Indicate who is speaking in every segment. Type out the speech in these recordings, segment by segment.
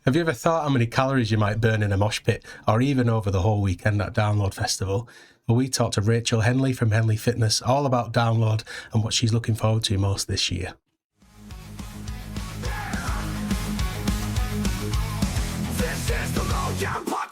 Speaker 1: Have you ever thought how many calories you might burn in a mosh pit, or even over the whole weekend at Download Festival? Well, we talked to Rachel Henley from Henley Fitness all about Download and what she's looking forward to most this year.
Speaker 2: This is the Lowdown Podcast.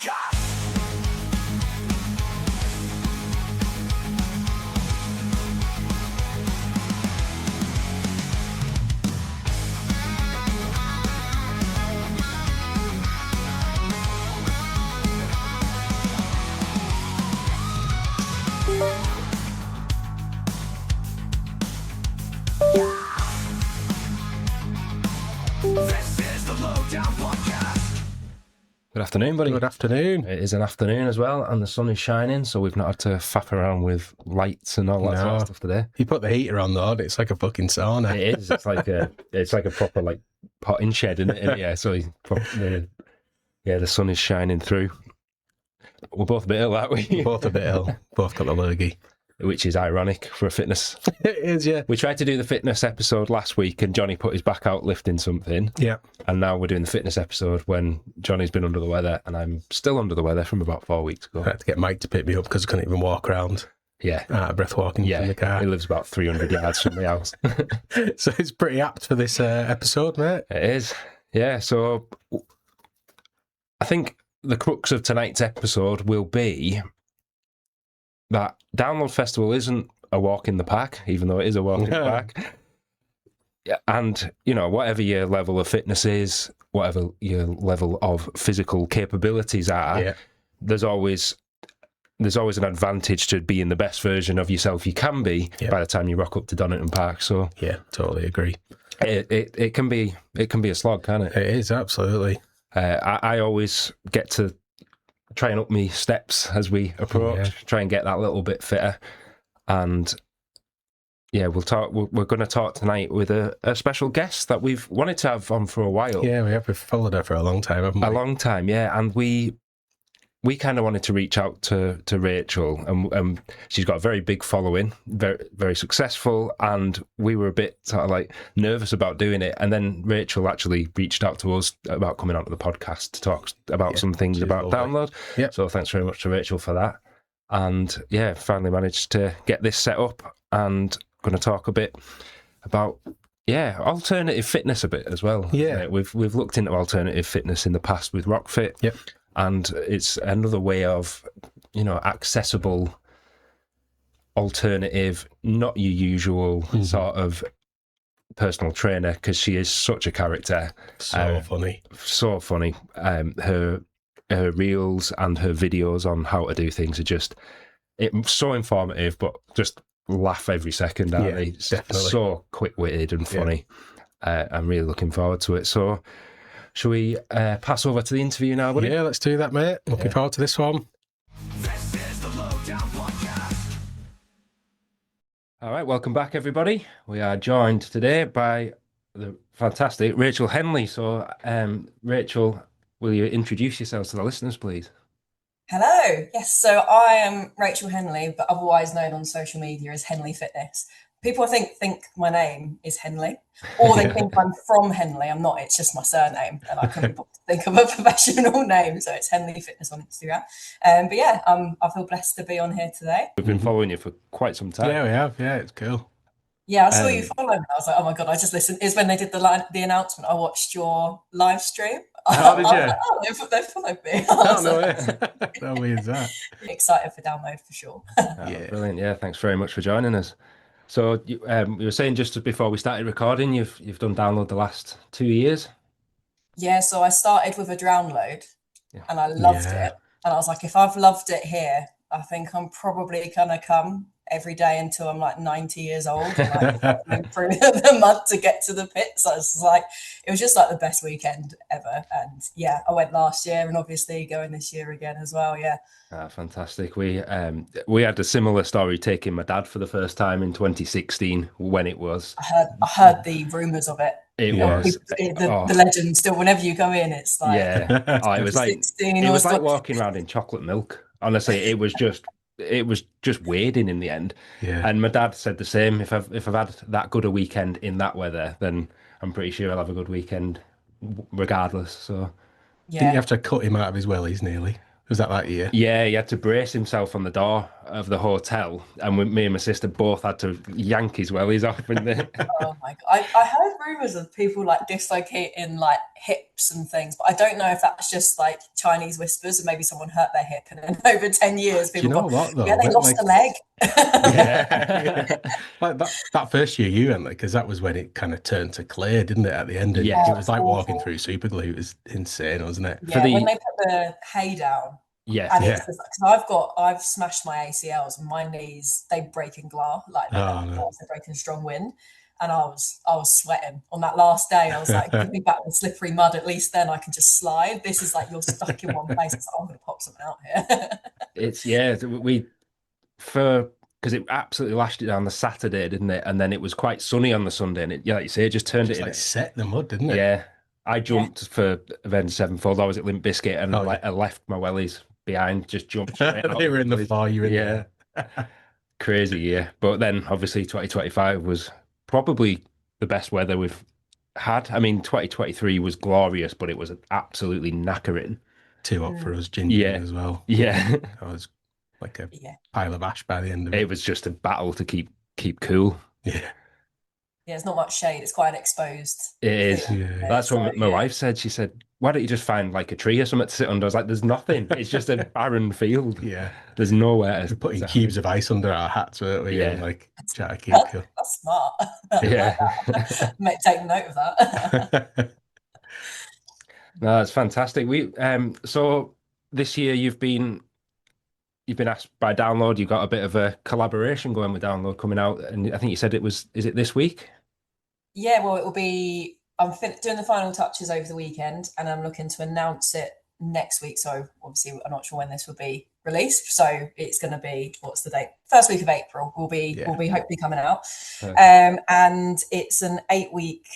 Speaker 2: This is the Lowdown Podcast.
Speaker 3: Good afternoon, buddy.
Speaker 1: Good afternoon.
Speaker 3: It is an afternoon as well, and the sun is shining, so we've not had to faff around with lights and all that sort of stuff today.
Speaker 1: You put the heater on though, it's like a fucking sauna.
Speaker 3: It is. It's like a proper like potting shed, isn't it? Yeah. So the sun is shining through. We're both a bit ill, aren't we?
Speaker 1: Both a bit ill. Both got the lurgy.
Speaker 3: Which is ironic for a fitness.
Speaker 1: It is, yeah.
Speaker 3: We tried to do the fitness episode last week, and Johnny put his back out lifting something.
Speaker 1: Yeah.
Speaker 3: And now we're doing the fitness episode when Johnny's been under the weather, and I'm still under the weather from about 4 weeks ago.
Speaker 1: I had to get Mike to pick me up because I couldn't even walk around.
Speaker 3: Yeah.
Speaker 1: Out of breath walking from the car.
Speaker 3: He lives about 300 yards from the house.
Speaker 1: So it's pretty apt for this episode, mate.
Speaker 3: It is. Yeah. So I think the crux of tonight's episode will be that Download Festival isn't a walk in the park, even though it is a walk in the park. Yeah, and, you know, whatever your level of fitness is, whatever your level of physical capabilities are, there's always an advantage to being the best version of yourself you can be by the time you rock up to Donington Park. So
Speaker 1: yeah, totally agree.
Speaker 3: It can be a slog, can't it?
Speaker 1: It is, absolutely.
Speaker 3: I always get to try and up me steps as we approach, try and get that little bit fitter. And yeah, we're going to talk tonight with a special guest that we've wanted to have on for a while.
Speaker 1: Yeah, we have. We've followed her for a long time, haven't we?
Speaker 3: A long time, yeah. And we kind of wanted to reach out to Rachel, and she's got a very big following, very, very successful, and we were a bit sort of like nervous about doing it. And then Rachel actually reached out to us about coming onto the podcast to talk about some things about Download.
Speaker 1: Yeah.
Speaker 3: So thanks very much to Rachel for that. And yeah, finally managed to get this set up, and going to talk a bit about alternative fitness a bit as well.
Speaker 1: Yeah,
Speaker 3: we've looked into alternative fitness in the past with RockFit.
Speaker 1: Yep.
Speaker 3: And it's another way of, you know, accessible alternative, not your usual sort of personal trainer, because she is such a character.
Speaker 1: So funny.
Speaker 3: So funny. Her reels and her videos on how to do things are just so informative, but just laugh every second, aren't they?
Speaker 1: Definitely.
Speaker 3: So quick-witted and funny. I'm really looking forward to it. So shall we pass over to the interview now, buddy?
Speaker 1: Yeah, let's do that, mate. Looking forward to this one.
Speaker 2: This is the Lowdown Podcast.
Speaker 3: All right, welcome back, everybody. We are joined today by the fantastic Rachel Henley. So, Rachel, will you introduce yourselves to the listeners, please?
Speaker 4: Hello. Yes, so I am Rachel Henley, but otherwise known on social media as Henley Fitness. People think my name is Henley, or they think I'm from Henley. I'm not. It's just my surname, and I couldn't think of a professional name, so it's Henley Fitness on Instagram. But yeah, I feel blessed to be on here today.
Speaker 3: We've been following you for quite some time.
Speaker 1: Yeah, we have. Yeah, it's cool.
Speaker 4: Yeah, I saw you follow me. I was like, oh my God, I just listened. Is when they did the announcement. I watched your live stream.
Speaker 1: Oh, did you?
Speaker 4: Like, oh, they followed me.
Speaker 1: Oh, no way. How weird is that?
Speaker 4: Excited for Download for sure.
Speaker 3: Yeah, brilliant. Yeah, thanks very much for joining us. So you were saying just before we started recording, you've done Download the last 2 years.
Speaker 4: Yeah, so I started with a download, and I loved it. And I was like, if I've loved it here, I think I'm probably gonna come every day until I'm like 90 years old, and like going through the mud to get to the pits. So it was just like the best weekend ever. And yeah, I went last year, and obviously going this year again as well. Yeah.
Speaker 3: Fantastic. We had a similar story taking my dad for the first time in 2016 when it was.
Speaker 4: I heard the rumours of it.
Speaker 3: It was
Speaker 4: the legend still. Whenever you go in, it's like
Speaker 3: it was like walking around in chocolate milk. Honestly, it was just wading in the end.
Speaker 1: Yeah.
Speaker 3: And my dad said the same. If I've had that good a weekend in that weather, then I'm pretty sure I'll have a good weekend regardless. So
Speaker 1: Didn't you
Speaker 4: Yeah.
Speaker 1: have to cut him out of his wellies nearly? Was that year?
Speaker 3: Yeah, he had to brace himself on the door of the hotel, and me and my sister both had to yank his wellies off. And
Speaker 4: Oh my god! I heard rumors of people like dislocating like hips and things, but I don't know if that's just like Chinese whispers and maybe someone hurt their hip, and then over 10 years,
Speaker 1: Do you
Speaker 4: people
Speaker 1: know
Speaker 4: go,
Speaker 1: what
Speaker 4: "Yeah,
Speaker 1: though?
Speaker 4: they lost a leg."
Speaker 3: yeah,
Speaker 1: Like that first year you went, because that was when it kind of turned to clear, didn't it? At the end, and
Speaker 3: yeah.
Speaker 1: it
Speaker 4: Oh,
Speaker 1: was
Speaker 4: it's
Speaker 1: like walking
Speaker 4: awful.
Speaker 1: through super glue. It was insane, wasn't it?
Speaker 3: For
Speaker 4: Yeah, when
Speaker 3: the
Speaker 4: they put the hay down,
Speaker 3: yeah,
Speaker 4: and it's
Speaker 1: Yeah.
Speaker 4: just because I've smashed my ACLs and my knees they break in glass, like
Speaker 1: Oh no.
Speaker 4: glass they break in strong wind, and I was sweating on that last day. I was like, give me back the slippery mud. At least then I can just slide. This is like you're stuck in one place. It's like, I'm going to pop something out here.
Speaker 3: it's yeah. We for because it absolutely lashed it down the Saturday, didn't it? And then it was quite sunny on the Sunday, and yeah, like you say, it just turned it
Speaker 1: Just
Speaker 3: in.
Speaker 1: like set the mud, didn't it?
Speaker 3: Yeah, I
Speaker 4: Yeah.
Speaker 3: jumped for Avenged Sevenfold. I was at Limp Bizkit, and
Speaker 1: Oh, yeah.
Speaker 3: I left my wellies behind. Just jumped straight out.
Speaker 1: They were in the
Speaker 3: wellies.
Speaker 1: floor, you were in
Speaker 3: Yeah, crazy year. But then obviously 2025 was probably the best weather we've had. I mean, 2023 was glorious, but it was absolutely knackering.
Speaker 1: too hot for us, genuine
Speaker 3: Yeah,
Speaker 1: as well.
Speaker 3: yeah.
Speaker 1: I was like a
Speaker 4: Yeah.
Speaker 1: pile of ash by the end of
Speaker 3: It
Speaker 1: it.
Speaker 3: was just a battle to keep cool.
Speaker 1: Yeah.
Speaker 4: Yeah, it's not much shade. It's quite an exposed
Speaker 3: It is.
Speaker 4: field.
Speaker 1: Yeah.
Speaker 3: That's
Speaker 4: So
Speaker 3: what my
Speaker 4: yeah.
Speaker 3: wife said. She said, "Why don't you just find like a tree or something to sit under?" I was like, "There's nothing. It's just a barren field.
Speaker 1: Yeah.
Speaker 3: There's nowhere
Speaker 1: We're putting
Speaker 3: to
Speaker 1: cubes of ice under our hats, weren't we?
Speaker 3: Yeah.
Speaker 1: And like try to keep cool.
Speaker 4: That's smart. I
Speaker 3: Yeah.
Speaker 4: like that. Take note of that.
Speaker 3: No, that's fantastic. We so this year you've been asked by Download. You've got a bit of a collaboration going with Download coming out, and I think you said is it this week?
Speaker 4: Yeah, well, it will be. Doing the final touches over the weekend, and I'm looking to announce it next week. So obviously, I'm not sure when this will be released. So it's going to be what's the date? First week of April. Will be hopefully coming out. And it's an 8-week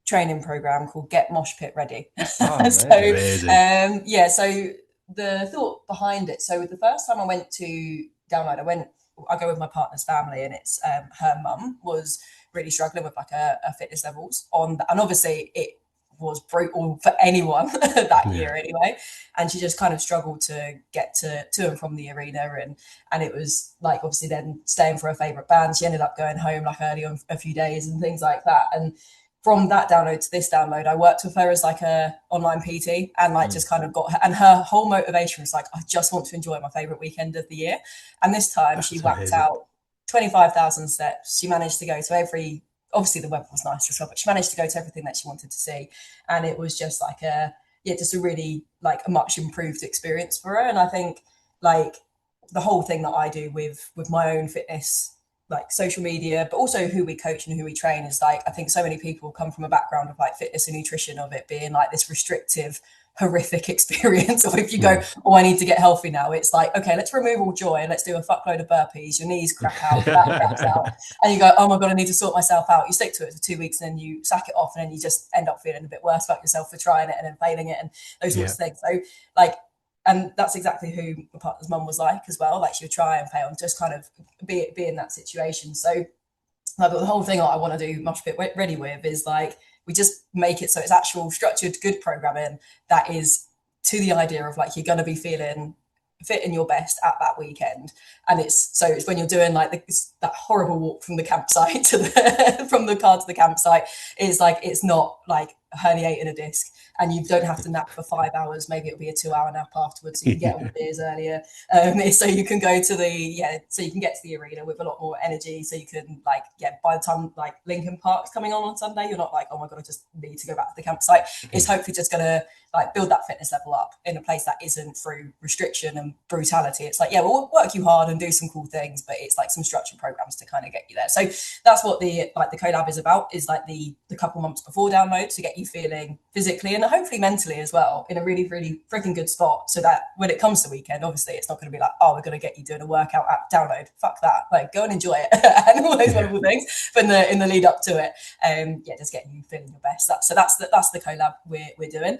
Speaker 4: training program called Get Mosh Pit Ready.
Speaker 3: Oh,
Speaker 4: So
Speaker 1: amazing.
Speaker 4: yeah, so the thought behind it. So the first time I went to Download, I go with my partner's family, and it's her mum was really struggling with like a fitness levels and obviously it was brutal for anyone that year anyway, and she just kind of struggled to get to and from the arena, and it was like obviously then staying for her favorite band, she ended up going home like early on a few days and things like that. And from that download to this download, I worked with her as like a online PT, and like just kind of got her, and her whole motivation was like, I just want to enjoy my favorite weekend of the year. And this time she whacked out 25,000 steps. She managed to go to obviously the weather was nice as well, but she managed to go to everything that she wanted to see. And it was just like just a really like a much improved experience for her. And I think like the whole thing that I do with my own fitness, like social media, but also who we coach and who we train is like, I think so many people come from a background of like fitness and nutrition, of it being like this restrictive, horrific experience. Or if you go, oh, I need to get healthy now, it's like, okay, let's remove all joy and let's do a fuckload of burpees. Your knees crack out, your back cracks out, and you go, oh my god, I need to sort myself out. You stick to it for 2 weeks and then you sack it off, and then you just end up feeling a bit worse about yourself for trying it and then failing it and those sorts of things. So like, and that's exactly who my partner's mum was like as well. Like she would try and fail and just kind of be in that situation. So like, the whole thing that I want to do Mosh Pit Ready with is like, we just make it so it's actual structured, good programming that is to the idea of like, you're going to be feeling fit in your best at that weekend. And it's when you're doing like that horrible walk from the campsite to from the car to the campsite, is like, it's not like herniating a disc, and you don't have to nap for 5 hours. Maybe it'll be a 2-hour nap afterwards, so you can get all the beers earlier. So you can go to so you can get to the arena with a lot more energy. So you can like, by the time like Lincoln Park's coming on Sunday, you're not like, oh my god, I just need to go back to the campsite. It's hopefully just gonna like build that fitness level up in a place that isn't through restriction and brutality. It's like, we'll work you hard and do some cool things, but it's like some structured programs to kind of get you there. So that's what the collab is about, is like the couple months before download, to get you feeling physically and hopefully mentally as well in a really, really freaking good spot, so that when it comes to weekend, obviously it's not going to be like, oh, we're going to get you doing a workout at download. Fuck that. Like, go and enjoy it and all those wonderful things. But in the lead up to it, just getting you feeling your best. That's the collab we're doing.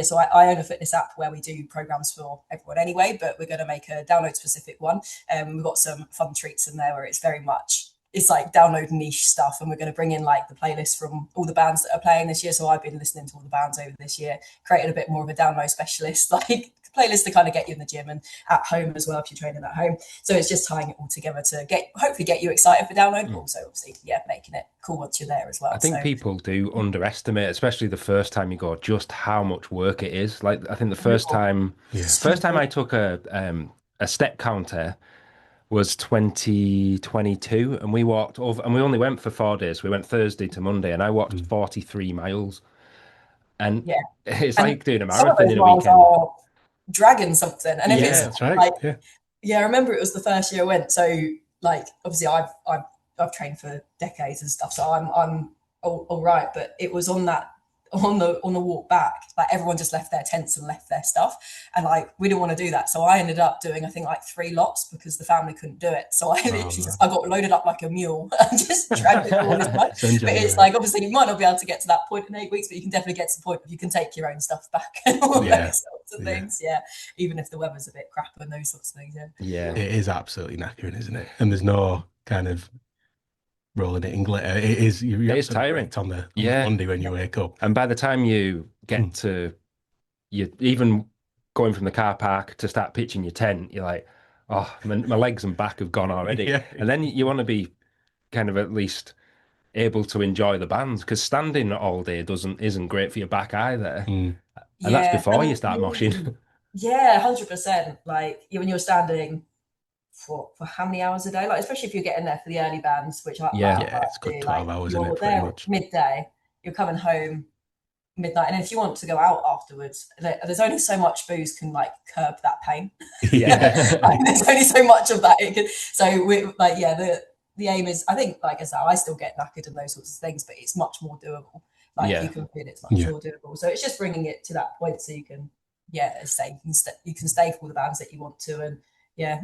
Speaker 4: So I own a fitness app where we do programs for everyone anyway, but we're going to make a download specific one. We've got some fun treats in there where it's very much it's like download niche stuff, and we're going to bring in like the playlist from all the bands that are playing this year. So I've been listening to all the bands over this year, created a bit more of a download specialist like playlist to kind of get you in the gym and at home as well if you're training at home. So it's just tying it all together to hopefully get you excited for download, but also obviously making it cool once you're there as well.
Speaker 3: I think people do underestimate, especially the first time you go, just how much work it is. Like I think the first time I took a step counter was 2022, and we walked over, and we only went for 4 days. We went Thursday to Monday, and I walked 43 miles, and it's like doing a marathon in a weekend.
Speaker 4: Are dragging something, and if it's
Speaker 1: that's right.
Speaker 4: like, I remember it was the first year I went. So like, obviously, I've trained for decades and stuff, so I'm all right. But it was on the walk back, like everyone just left their tents and left their stuff, and like we didn't want to do that, so I ended up doing I think like 3 lots because the family couldn't do it. So I literally I got loaded up like a mule and just dragged it all this much. But it's like, obviously you might not be able to get to that point in 8 weeks, but you can definitely get to the point where you can take your own stuff back and all those sorts of things. Even if the weather's a bit crap and those sorts of things.
Speaker 1: It is absolutely knackering, isn't it? And there's no kind of rolling it in glitter. It is
Speaker 3: tiring
Speaker 1: on the Monday when you wake up.
Speaker 3: And by the time you get to you even going from the car park to start pitching your tent, you're like, oh, my legs and back have gone already. And then you want to be kind of at least able to enjoy the bands, because standing all day isn't great for your back either. And that's before you start moshing.
Speaker 4: 100%. Like when you're standing for how many hours a day, like especially if you're getting there for the early bands, which
Speaker 1: it's good 12 hours, isn't it, pretty much?
Speaker 4: Midday, you're coming home midnight, and if you want to go out afterwards, there's only so much booze can like curb that pain. Like, there's only so much of that it can, so we like the aim is, I think, like I said, I still get knackered and those sorts of things, but it's much more doable. Like you can feel it's much more doable, so it's just bringing it to that point so you can you can stay for all the bands that you want to, and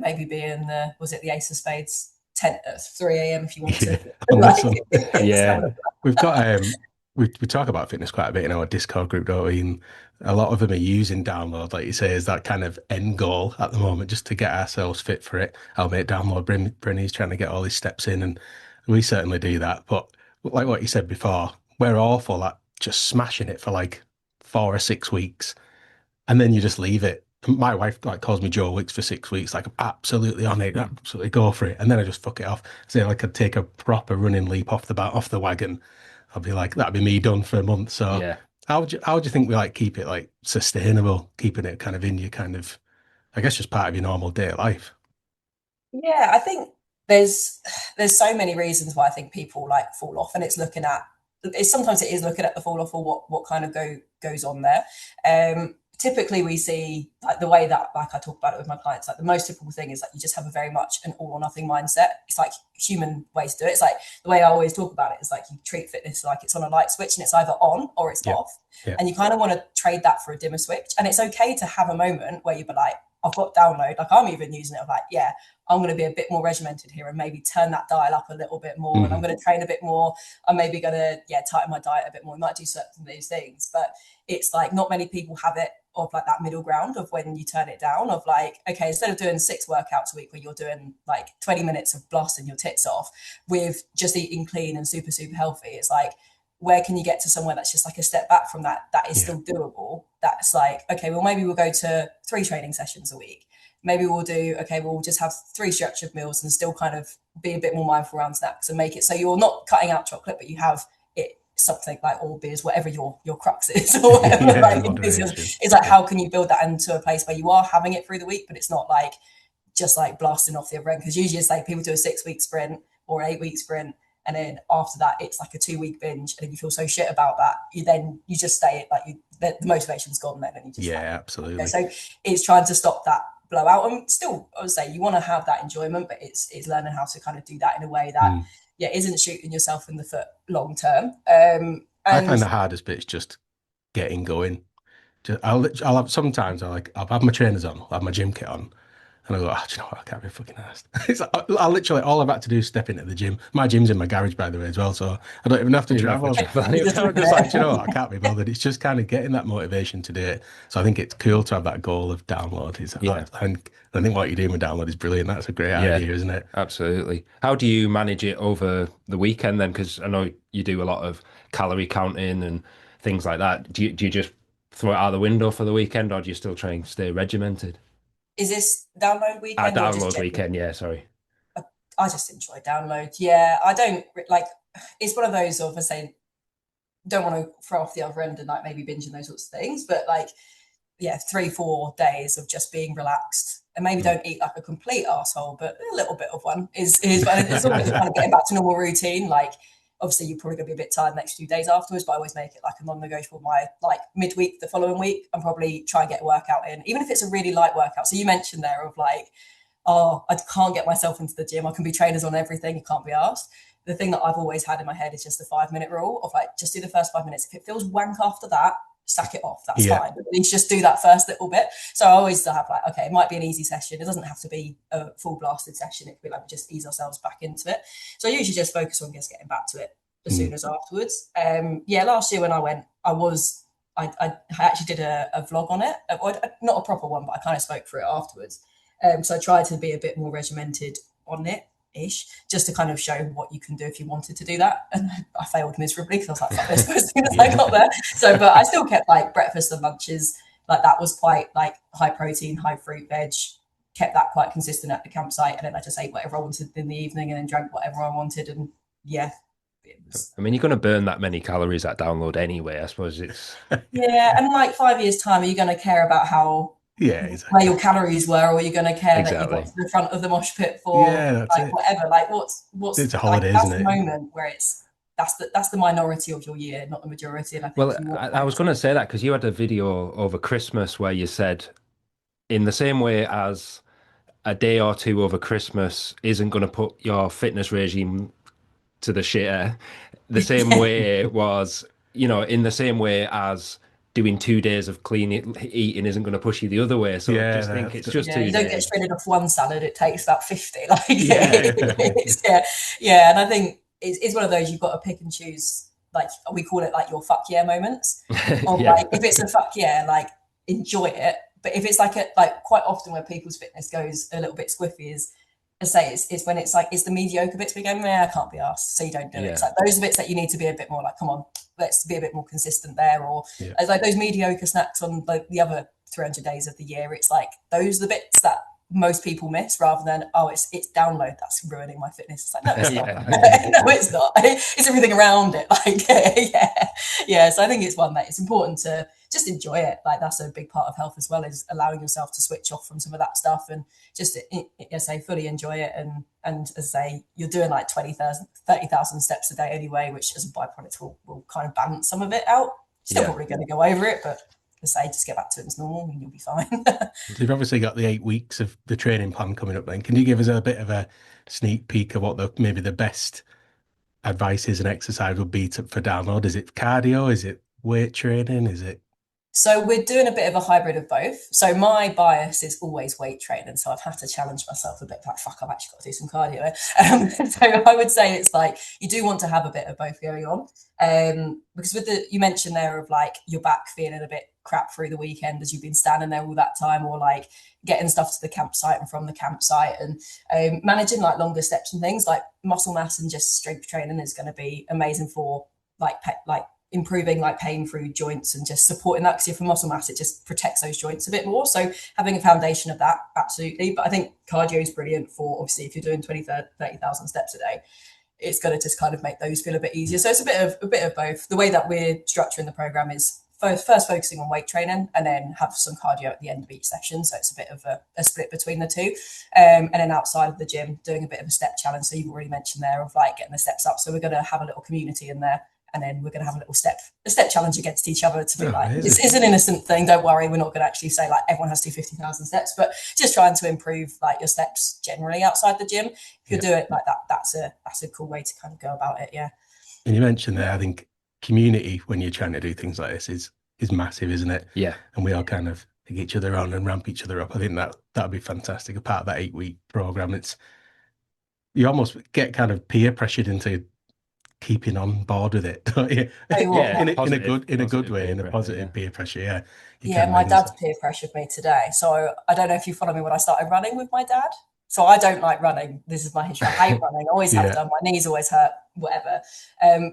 Speaker 4: maybe be in the Ace of Spades tent at 3 a.m. if you want to.
Speaker 1: We've got we talk about fitness quite a bit in our Discord group, don't we? And a lot of them are using download, like you say, as that kind of end goal at the moment, just to get ourselves fit for it. Our mate download, Brynny's trying to get all his steps in, and we certainly do that. But like what you said before, we're awful at just smashing it for like 4 or 6 weeks, and then you just leave it. My wife like calls me Joe Wicks for 6 weeks, like I'm absolutely on it, absolutely go for it, and then I just fuck it off. Say like I'd take a proper running leap off the wagon, I'll be like, that'd be me done for a month. So how do you think we like keep it like sustainable, keeping it kind of in your kind of, I guess, just part of your normal day of life?
Speaker 4: I think there's so many reasons why I think people like fall off, and it's looking at sometimes it is looking at the fall off or what kind of goes on there. Typically we see like the way that, like I talk about it with my clients, like the most typical thing is that you just have a very much an all or nothing mindset. It's like human ways to do it. It's like the way I always talk about it is like you treat fitness like it's on a light switch and it's either on or it's off. And you kind of want to trade that for a dimmer switch. And it's okay to have a moment where you'd be like, I've got download, like I'm even using it of like, I'm going to be a bit more regimented here and maybe turn that dial up a little bit more, and I'm going to train a bit more. I'm maybe going to tighten my diet a bit more. I might do certain of these things, but it's like not many people have it of like that middle ground of when you turn it down of like, okay, instead of doing 6 workouts a week where you're doing like 20 minutes of blasting your tits off with just eating clean and super, super healthy, it's like, where can you get to somewhere that's just like a step back from that is still doable? That's like, okay, well, maybe we'll go to 3 training sessions a week. Maybe we'll we'll just have 3 structured meals and still kind of be a bit more mindful around snacks and make it so you're not cutting out chocolate, but you have it something like all beers, whatever your crux is or whatever. It's like, how can you build that into a place where you are having it through the week, but it's not like just like blasting off the other end? Because usually it's like people do a 6-week sprint or an 8-week sprint, and then after that it's like a 2-week binge, and then you feel so shit about that, you just stay like the motivation's gone then, and you just
Speaker 1: absolutely.
Speaker 4: So it's trying to stop that blowout, and still I would say you want to have that enjoyment, but it's learning how to kind of do that in a way that isn't shooting yourself in the foot long term. And
Speaker 1: I find the hardest bit is just getting going. I'll have sometimes I'll have my trainers on, I'll have my gym kit on, And I go, oh, do you know what? I can't be fucking asked. It's like, I literally, all I've had to do is step into the gym. My gym's in my garage, by the way, as well. So I don't even have to
Speaker 3: You don't have
Speaker 1: travel.
Speaker 3: to travel
Speaker 4: You
Speaker 3: anywhere.
Speaker 4: just
Speaker 1: I'm
Speaker 4: look at
Speaker 1: just like, do you
Speaker 4: it.
Speaker 1: know what? I can't be bothered. It's just kind of getting that motivation to do it. So I think it's cool to have that goal of download.
Speaker 3: Yeah.
Speaker 1: And I think what you're doing with download is brilliant. That's a great
Speaker 3: Yeah,
Speaker 1: idea, isn't it?
Speaker 3: absolutely. How do you manage it over the weekend then? Because I know you do a lot of calorie counting and things like that. Do you just throw it out the window for the weekend, or do you still try and stay regimented?
Speaker 4: Is this download weekend or just
Speaker 3: Download
Speaker 4: general?
Speaker 3: weekend, yeah, sorry.
Speaker 4: I just enjoy download. Yeah, I don't like. It's one of those of I say don't want to throw off the other end and like maybe binge and those sorts of things, but like yeah, 3-4 days of just being relaxed and maybe
Speaker 3: Mm.
Speaker 4: don't eat like a complete asshole, but a little bit of one is as long as it's kind of getting back to normal routine. Like obviously you're probably gonna be a bit tired the next few days afterwards, but I always make it like a non-negotiable. My like midweek, the following week, I'm probably try and get a workout in, even if it's a really light workout. So you mentioned there of like, oh, I can't get myself into the gym. I can be trainers on everything. You can't be asked. The thing that I've always had in my head is just the 5 minute rule of like, just do the first 5 minutes. If it feels wank after that, sack it off. That's
Speaker 1: Yeah.
Speaker 4: fine. But you just do that first little bit. So I always have like, okay, it might be an easy session. It doesn't have to be a full blasted session. It could be like just ease ourselves back into it. So I usually just focus on just getting back to it as soon as afterwards. Yeah, last year when I went, I actually did a vlog on it. Not a proper one, but I kind of spoke through it afterwards. So I tried to be a bit more regimented on it ish, just to kind of show what you can do if you wanted to do that. And I failed miserably because I was like, fuck this as soon as I got there. So, but I still kept like breakfast and lunches. Like that was quite like high protein, high fruit, veg. Kept that quite consistent at the campsite, and then I just ate whatever I wanted in the evening, and then drank whatever I wanted. And yeah, it was
Speaker 3: I mean, you're going to burn that many calories at download anyway. I suppose it's
Speaker 4: yeah. And like 5 years time, are you going to care about how
Speaker 1: Yeah,
Speaker 4: where
Speaker 1: exactly.
Speaker 4: your calories were, or are you going to care that you got
Speaker 3: exactly.
Speaker 4: to the front of the mosh pit for
Speaker 1: Yeah, that's
Speaker 4: like
Speaker 1: it.
Speaker 4: whatever? Like what's
Speaker 1: It's a
Speaker 4: like
Speaker 1: holiday,
Speaker 4: that's
Speaker 1: isn't
Speaker 4: the
Speaker 1: it?
Speaker 4: moment where it's that's the minority of your year, not the majority. And I think
Speaker 3: Well,
Speaker 4: you want
Speaker 3: I was going to say that because you had a video over Christmas where you said, in the same way as a day or two over Christmas isn't going to put your fitness regime to the shitter, the same way it was, in the same way as doing 2 days of clean eating isn't going to push you the other way. So
Speaker 1: Yeah,
Speaker 3: just think it's just
Speaker 4: yeah,
Speaker 3: two
Speaker 4: you don't get
Speaker 3: days.
Speaker 4: shredded off one salad; it takes about 50. Like
Speaker 1: yeah,
Speaker 4: yeah, yeah, and I think it's one of those you've got to pick and choose. Like we call it like your fuck yeah moments. Or
Speaker 3: Yeah.
Speaker 4: like if it's a fuck yeah, like enjoy it. But if it's like a like quite often where people's fitness goes a little bit squiffy is I say it's when it's like it's the mediocre bits we go, yeah, I can't be asked, so you don't do it. It's
Speaker 3: Yeah.
Speaker 4: like those are bits that you need to be a bit more like, come on, let's be a bit more consistent there. Or
Speaker 1: yeah,
Speaker 4: it's like those mediocre snacks on like the other 300 days of the year. It's like those are the bits that most people miss rather than it's download that's ruining my fitness. It's like no, it's not.
Speaker 3: Yeah.
Speaker 4: No, it's not. It's everything around it. Like yeah, yeah. So I think it's one that it's important to just enjoy it. Like that's a big part of health as well is allowing yourself to switch off from some of that stuff and just as I say fully enjoy it and as I say you're doing like 30,000 steps a day anyway, which as a byproduct will kind of balance some of it out. Still
Speaker 3: Yeah.
Speaker 4: probably going to go over it, but as I say just get back to it as normal and you'll be fine.
Speaker 1: So you've obviously got the 8 weeks of the training plan coming up then. Can you give us a bit of a sneak peek of what maybe the best advice is and exercise would be for download? Is it cardio? Is it weight training? Is it
Speaker 4: So we're doing a bit of a hybrid of both. So my bias is always weight training. So I've had to challenge myself a bit like, fuck, I've actually got to do some cardio. So I would say it's like, you do want to have a bit of both going on. Because you mentioned there of like your back feeling a bit crap through the weekend as you've been standing there all that time or like getting stuff to the campsite and from the campsite and managing like longer steps and things like muscle mass and just strength training is going to be amazing for like improving like pain through joints and just supporting that because if for muscle mass it just protects those joints a bit more, so having a foundation of that absolutely. But I think cardio is brilliant for obviously if you're doing 30,000 steps a day, it's going to just kind of make those feel a bit easier. So it's a bit of both. The way that we're structuring the program is first focusing on weight training and then have some cardio at the end of each session, so it's a bit of a split between the two, and then outside of the gym doing a bit of a step challenge. So you've already mentioned there of like getting the steps up, so we're going to have a little community in there and then we're going to have a step challenge against each other to be like, it's an innocent thing. Don't worry, we're not going to actually say like everyone has to do 50,000 steps, but just trying to improve like your steps generally outside the gym. If you do it like that, that's a cool way to kind of go about it. Yeah.
Speaker 1: And you mentioned there, I think community when you're trying to do things like this is massive, isn't it?
Speaker 3: Yeah.
Speaker 1: And we all kind of egg each other on and ramp each other up. I think that'd be fantastic. A part of that 8 week program. It's you almost get kind of peer pressured into keeping on board with it, don't you?
Speaker 4: Tell you what,
Speaker 3: Yeah,
Speaker 1: In a good
Speaker 3: positive
Speaker 1: way,
Speaker 3: peer
Speaker 1: in a
Speaker 3: pressure.
Speaker 1: positive peer pressure. Yeah, you
Speaker 4: yeah,
Speaker 1: kind of
Speaker 4: my
Speaker 1: end.
Speaker 4: dad's peer pressured me today. So I don't know if you follow me when I started running with my dad. So I don't like running. This is my history. I hate running. I always have
Speaker 1: Yeah.
Speaker 4: done. My knees always hurt, whatever.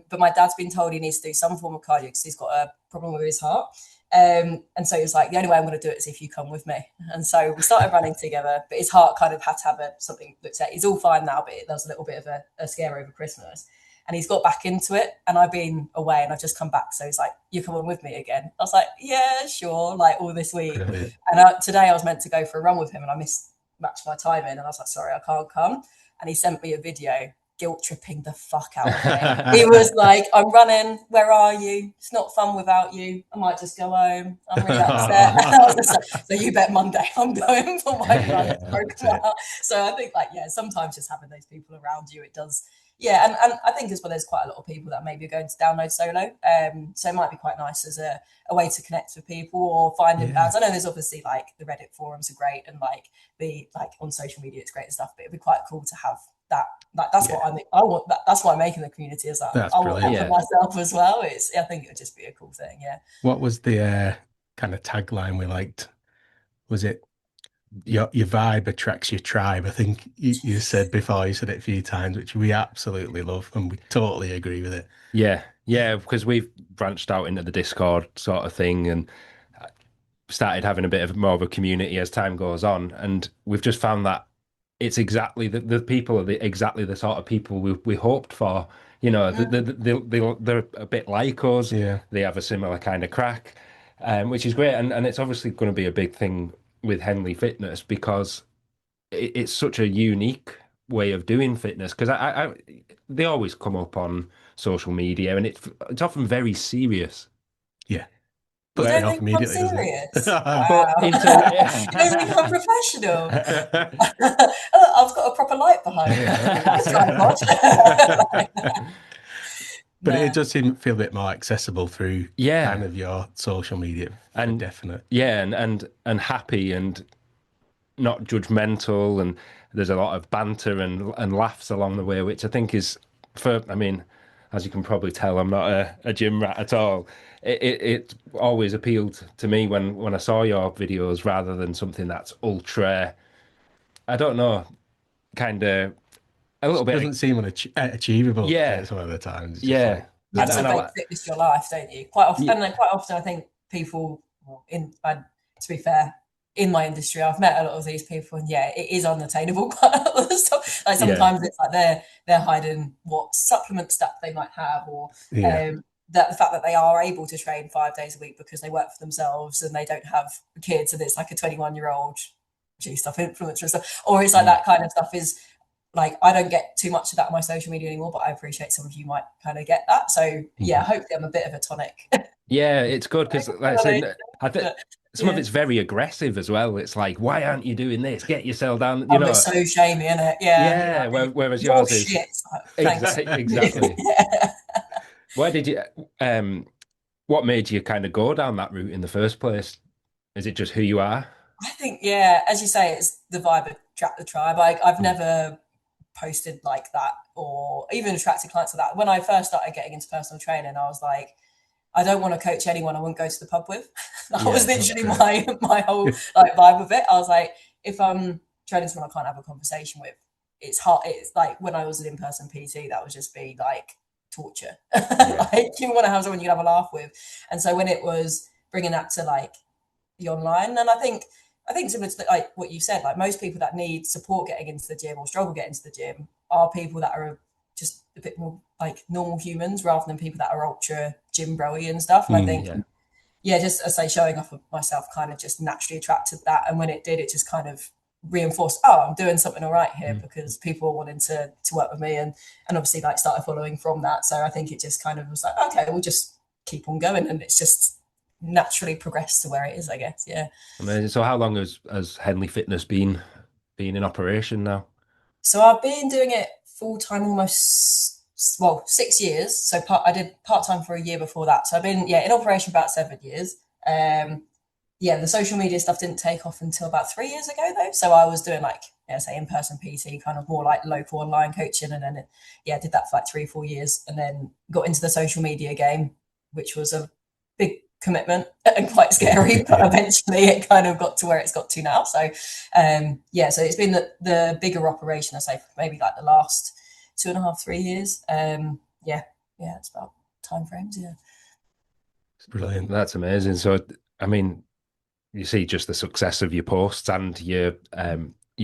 Speaker 4: But my dad's been told he needs to do some form of cardio because he's got a problem with his heart. And so he was like, the only way I'm going to do it is if you come with me. And so we started running together, but his heart kind of had to have something looked at. He's all fine now, but there was a little bit of a scare over Christmas. And he's got back into it, and I've been away and I've just come back. So he's like, "You coming with me again?" I was like, "Yeah, sure." Like all this week,
Speaker 1: Brilliant.
Speaker 4: and today I was meant to go for a run with him, and I matched my time in, and I was like, "Sorry, I can't come." And he sent me a video, guilt tripping the fuck out of me. He was like, "I'm running. Where are you? It's not fun without you. I might just go home. I'm really upset." And I was just like, "So you bet Monday I'm going for my run."
Speaker 1: That's it.
Speaker 4: So I think sometimes just having those people around you, it does. Yeah, and I think as well, there's quite a lot of people that maybe are going to download solo. So it might be quite nice as a way to connect with people or finding
Speaker 1: Yeah.
Speaker 4: bands. I know there's obviously like the Reddit forums are great and like on social media it's great and stuff, but it'd be quite cool to have that. Like that's what I want. That's why I'm making the community is that
Speaker 1: That's
Speaker 4: I want
Speaker 1: brilliant.
Speaker 4: that for myself as well. I think it would just be a cool thing. Yeah.
Speaker 1: What was the kind of tagline we liked? Was it your vibe attracts your tribe? I think you said before, you said it a few times, which we absolutely love and we totally agree with it.
Speaker 3: Yeah, because we've branched out into the Discord sort of thing and started having a bit of more of a community as time goes on, and we've just found that it's exactly the people are exactly the sort of people we hoped for. You know, they're a bit like us.
Speaker 1: Yeah.
Speaker 3: They have a similar kind of crack, which is great, and it's obviously going to be a big thing with Henley Fitness because it's such a unique way of doing fitness. Because they always come up on social media, and it's often very serious.
Speaker 1: Yeah.
Speaker 4: You
Speaker 1: Puts me
Speaker 4: don't
Speaker 1: off
Speaker 4: think I'm
Speaker 1: immediately, doesn't
Speaker 4: serious?
Speaker 1: it?
Speaker 3: But
Speaker 4: Wow.
Speaker 3: in
Speaker 4: You don't think I'm professional? I've got a proper light behind me. Nice tripod.
Speaker 1: But
Speaker 4: No.
Speaker 1: it does seem feel a bit more accessible through kind
Speaker 3: yeah,
Speaker 1: of your social media for
Speaker 3: and
Speaker 1: definite.
Speaker 3: yeah, and happy and not judgmental, and there's a lot of banter and laughs along the way, which I think is I mean, as you can probably tell, I'm not a gym rat at all. It always appealed to me when I saw your videos rather than something that's ultra, I don't know, kind of a little bit.
Speaker 1: Doesn't seem achievable
Speaker 3: Yeah,
Speaker 1: some of the times. It's just
Speaker 3: yeah,
Speaker 1: like,
Speaker 4: You have to
Speaker 3: and I
Speaker 4: make
Speaker 3: like,
Speaker 4: fitness your life, don't you? Quite often,
Speaker 3: yeah,
Speaker 4: and quite often, I think people to be fair, in my industry, I've met a lot of these people, and yeah, it is unattainable. Quite a lot of the stuff. Like
Speaker 3: yeah,
Speaker 4: sometimes it's like they're hiding what supplement stuff they might have, or
Speaker 1: yeah.
Speaker 4: that the fact that they are able to train 5 days a week because they work for themselves and they don't have kids, and it's like a 21-year-old G stuff influencer and stuff, or it's like
Speaker 3: mm,
Speaker 4: that kind of stuff is like I don't get too much of that on my social media anymore, but I appreciate some of you might kind of get that. So yeah,
Speaker 1: Mhm.
Speaker 4: hopefully I'm a bit of a tonic.
Speaker 3: yeah. It's good because, like I said, I think
Speaker 4: But,
Speaker 3: some of
Speaker 4: yeah.
Speaker 3: it's very aggressive as well. It's like, why aren't you doing this? Get yourself down,
Speaker 4: Oh, it's so shamey, isn't it? Yeah, you're
Speaker 3: Yeah.
Speaker 4: like,
Speaker 3: Whereas
Speaker 4: you're
Speaker 3: yours is
Speaker 4: shit. Thanks.
Speaker 3: exactly.
Speaker 4: Yeah.
Speaker 3: Why did you? What made you kind of go down that route in the first place? Is it just who you are?
Speaker 4: I think, yeah, as you say, it's the vibe of Trap the Tribe. I've
Speaker 3: Mm.
Speaker 4: never posted like that or even attracted clients like that. When I first started getting into personal training, I was like, I don't want to coach anyone I wouldn't go to the pub with. That was
Speaker 3: Yeah,
Speaker 1: That's
Speaker 4: literally
Speaker 1: great.
Speaker 4: my whole like vibe of it. I was like, if I'm training someone I can't have a conversation with, it's hard. It's like when I was an in-person PT, that would just be like torture.
Speaker 3: yeah,
Speaker 4: Like you want to have someone you can have a laugh with. And so when it was bringing that to like the online, and I think similar to like what you said, like most people that need support getting into the gym or struggle getting into the gym are people that are just a bit more like normal humans rather than people that are ultra gym broy and stuff. And I
Speaker 1: Mm.
Speaker 4: think,
Speaker 3: yeah,
Speaker 4: yeah, just as I say, showing off of myself kind of just naturally attracted that. And when it did, it just kind of reinforced, oh, I'm doing something all right here
Speaker 3: mm.
Speaker 4: because people are wanting to work with me and obviously like started following from that. So I think it just kind of was like, okay, we'll just keep on going and it's just naturally progressed to where it is, I guess. Yeah.
Speaker 3: Amazing. So, how long has Henley Fitness been in operation now?
Speaker 4: So I've been doing it full time almost, well, 6 years. I did part time for a year before that. So I've been, yeah, in operation about 7 years. Um, yeah, the social media stuff didn't take off until about 3 years ago, though. So I was doing like, yeah, say in-person PT, kind of more like local online coaching, and then yeah, did that for like 3 or 4 years, and then got into the social media game, which was a big commitment and quite scary, but eventually it kind of got to where it's got to now. So yeah, so it's been the bigger operation, I say, for maybe like the last 2.5, 3 years. Yeah, yeah, it's about time frames. Yeah.
Speaker 1: It's brilliant.
Speaker 3: That's amazing. So, I mean, you see just the success of your posts and your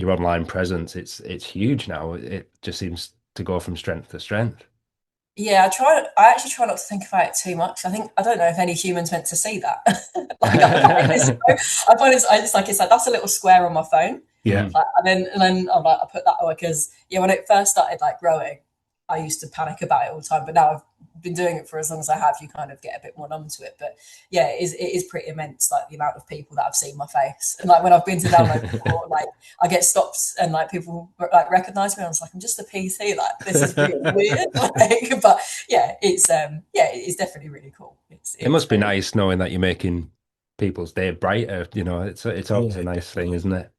Speaker 3: online presence. It's huge now. It just seems to go from strength to strength.
Speaker 4: Yeah, I actually try not to think about it too much. I don't know if any human's meant to see that. Like I find it's like that's a little square on my phone.
Speaker 1: Yeah.
Speaker 3: Mm.
Speaker 4: Like, and then I'm like, I put that away because yeah, when it first started like growing, I used to panic about it all the time. But now I've been doing it for as long as I have, you kind of get a bit more numb to it. But yeah, it is pretty immense, like the amount of people that have seen my face. And like when I've been to download before, like I get stopped and like people like recognize me. I was like, I'm just a PT. Like this is really weird. Like, but yeah, it's definitely really cool.
Speaker 3: It must be
Speaker 4: very,
Speaker 3: nice knowing that you're making people's day brighter. You know, it's always a
Speaker 1: Yeah,
Speaker 3: nice thing,
Speaker 1: definitely.
Speaker 3: isn't it?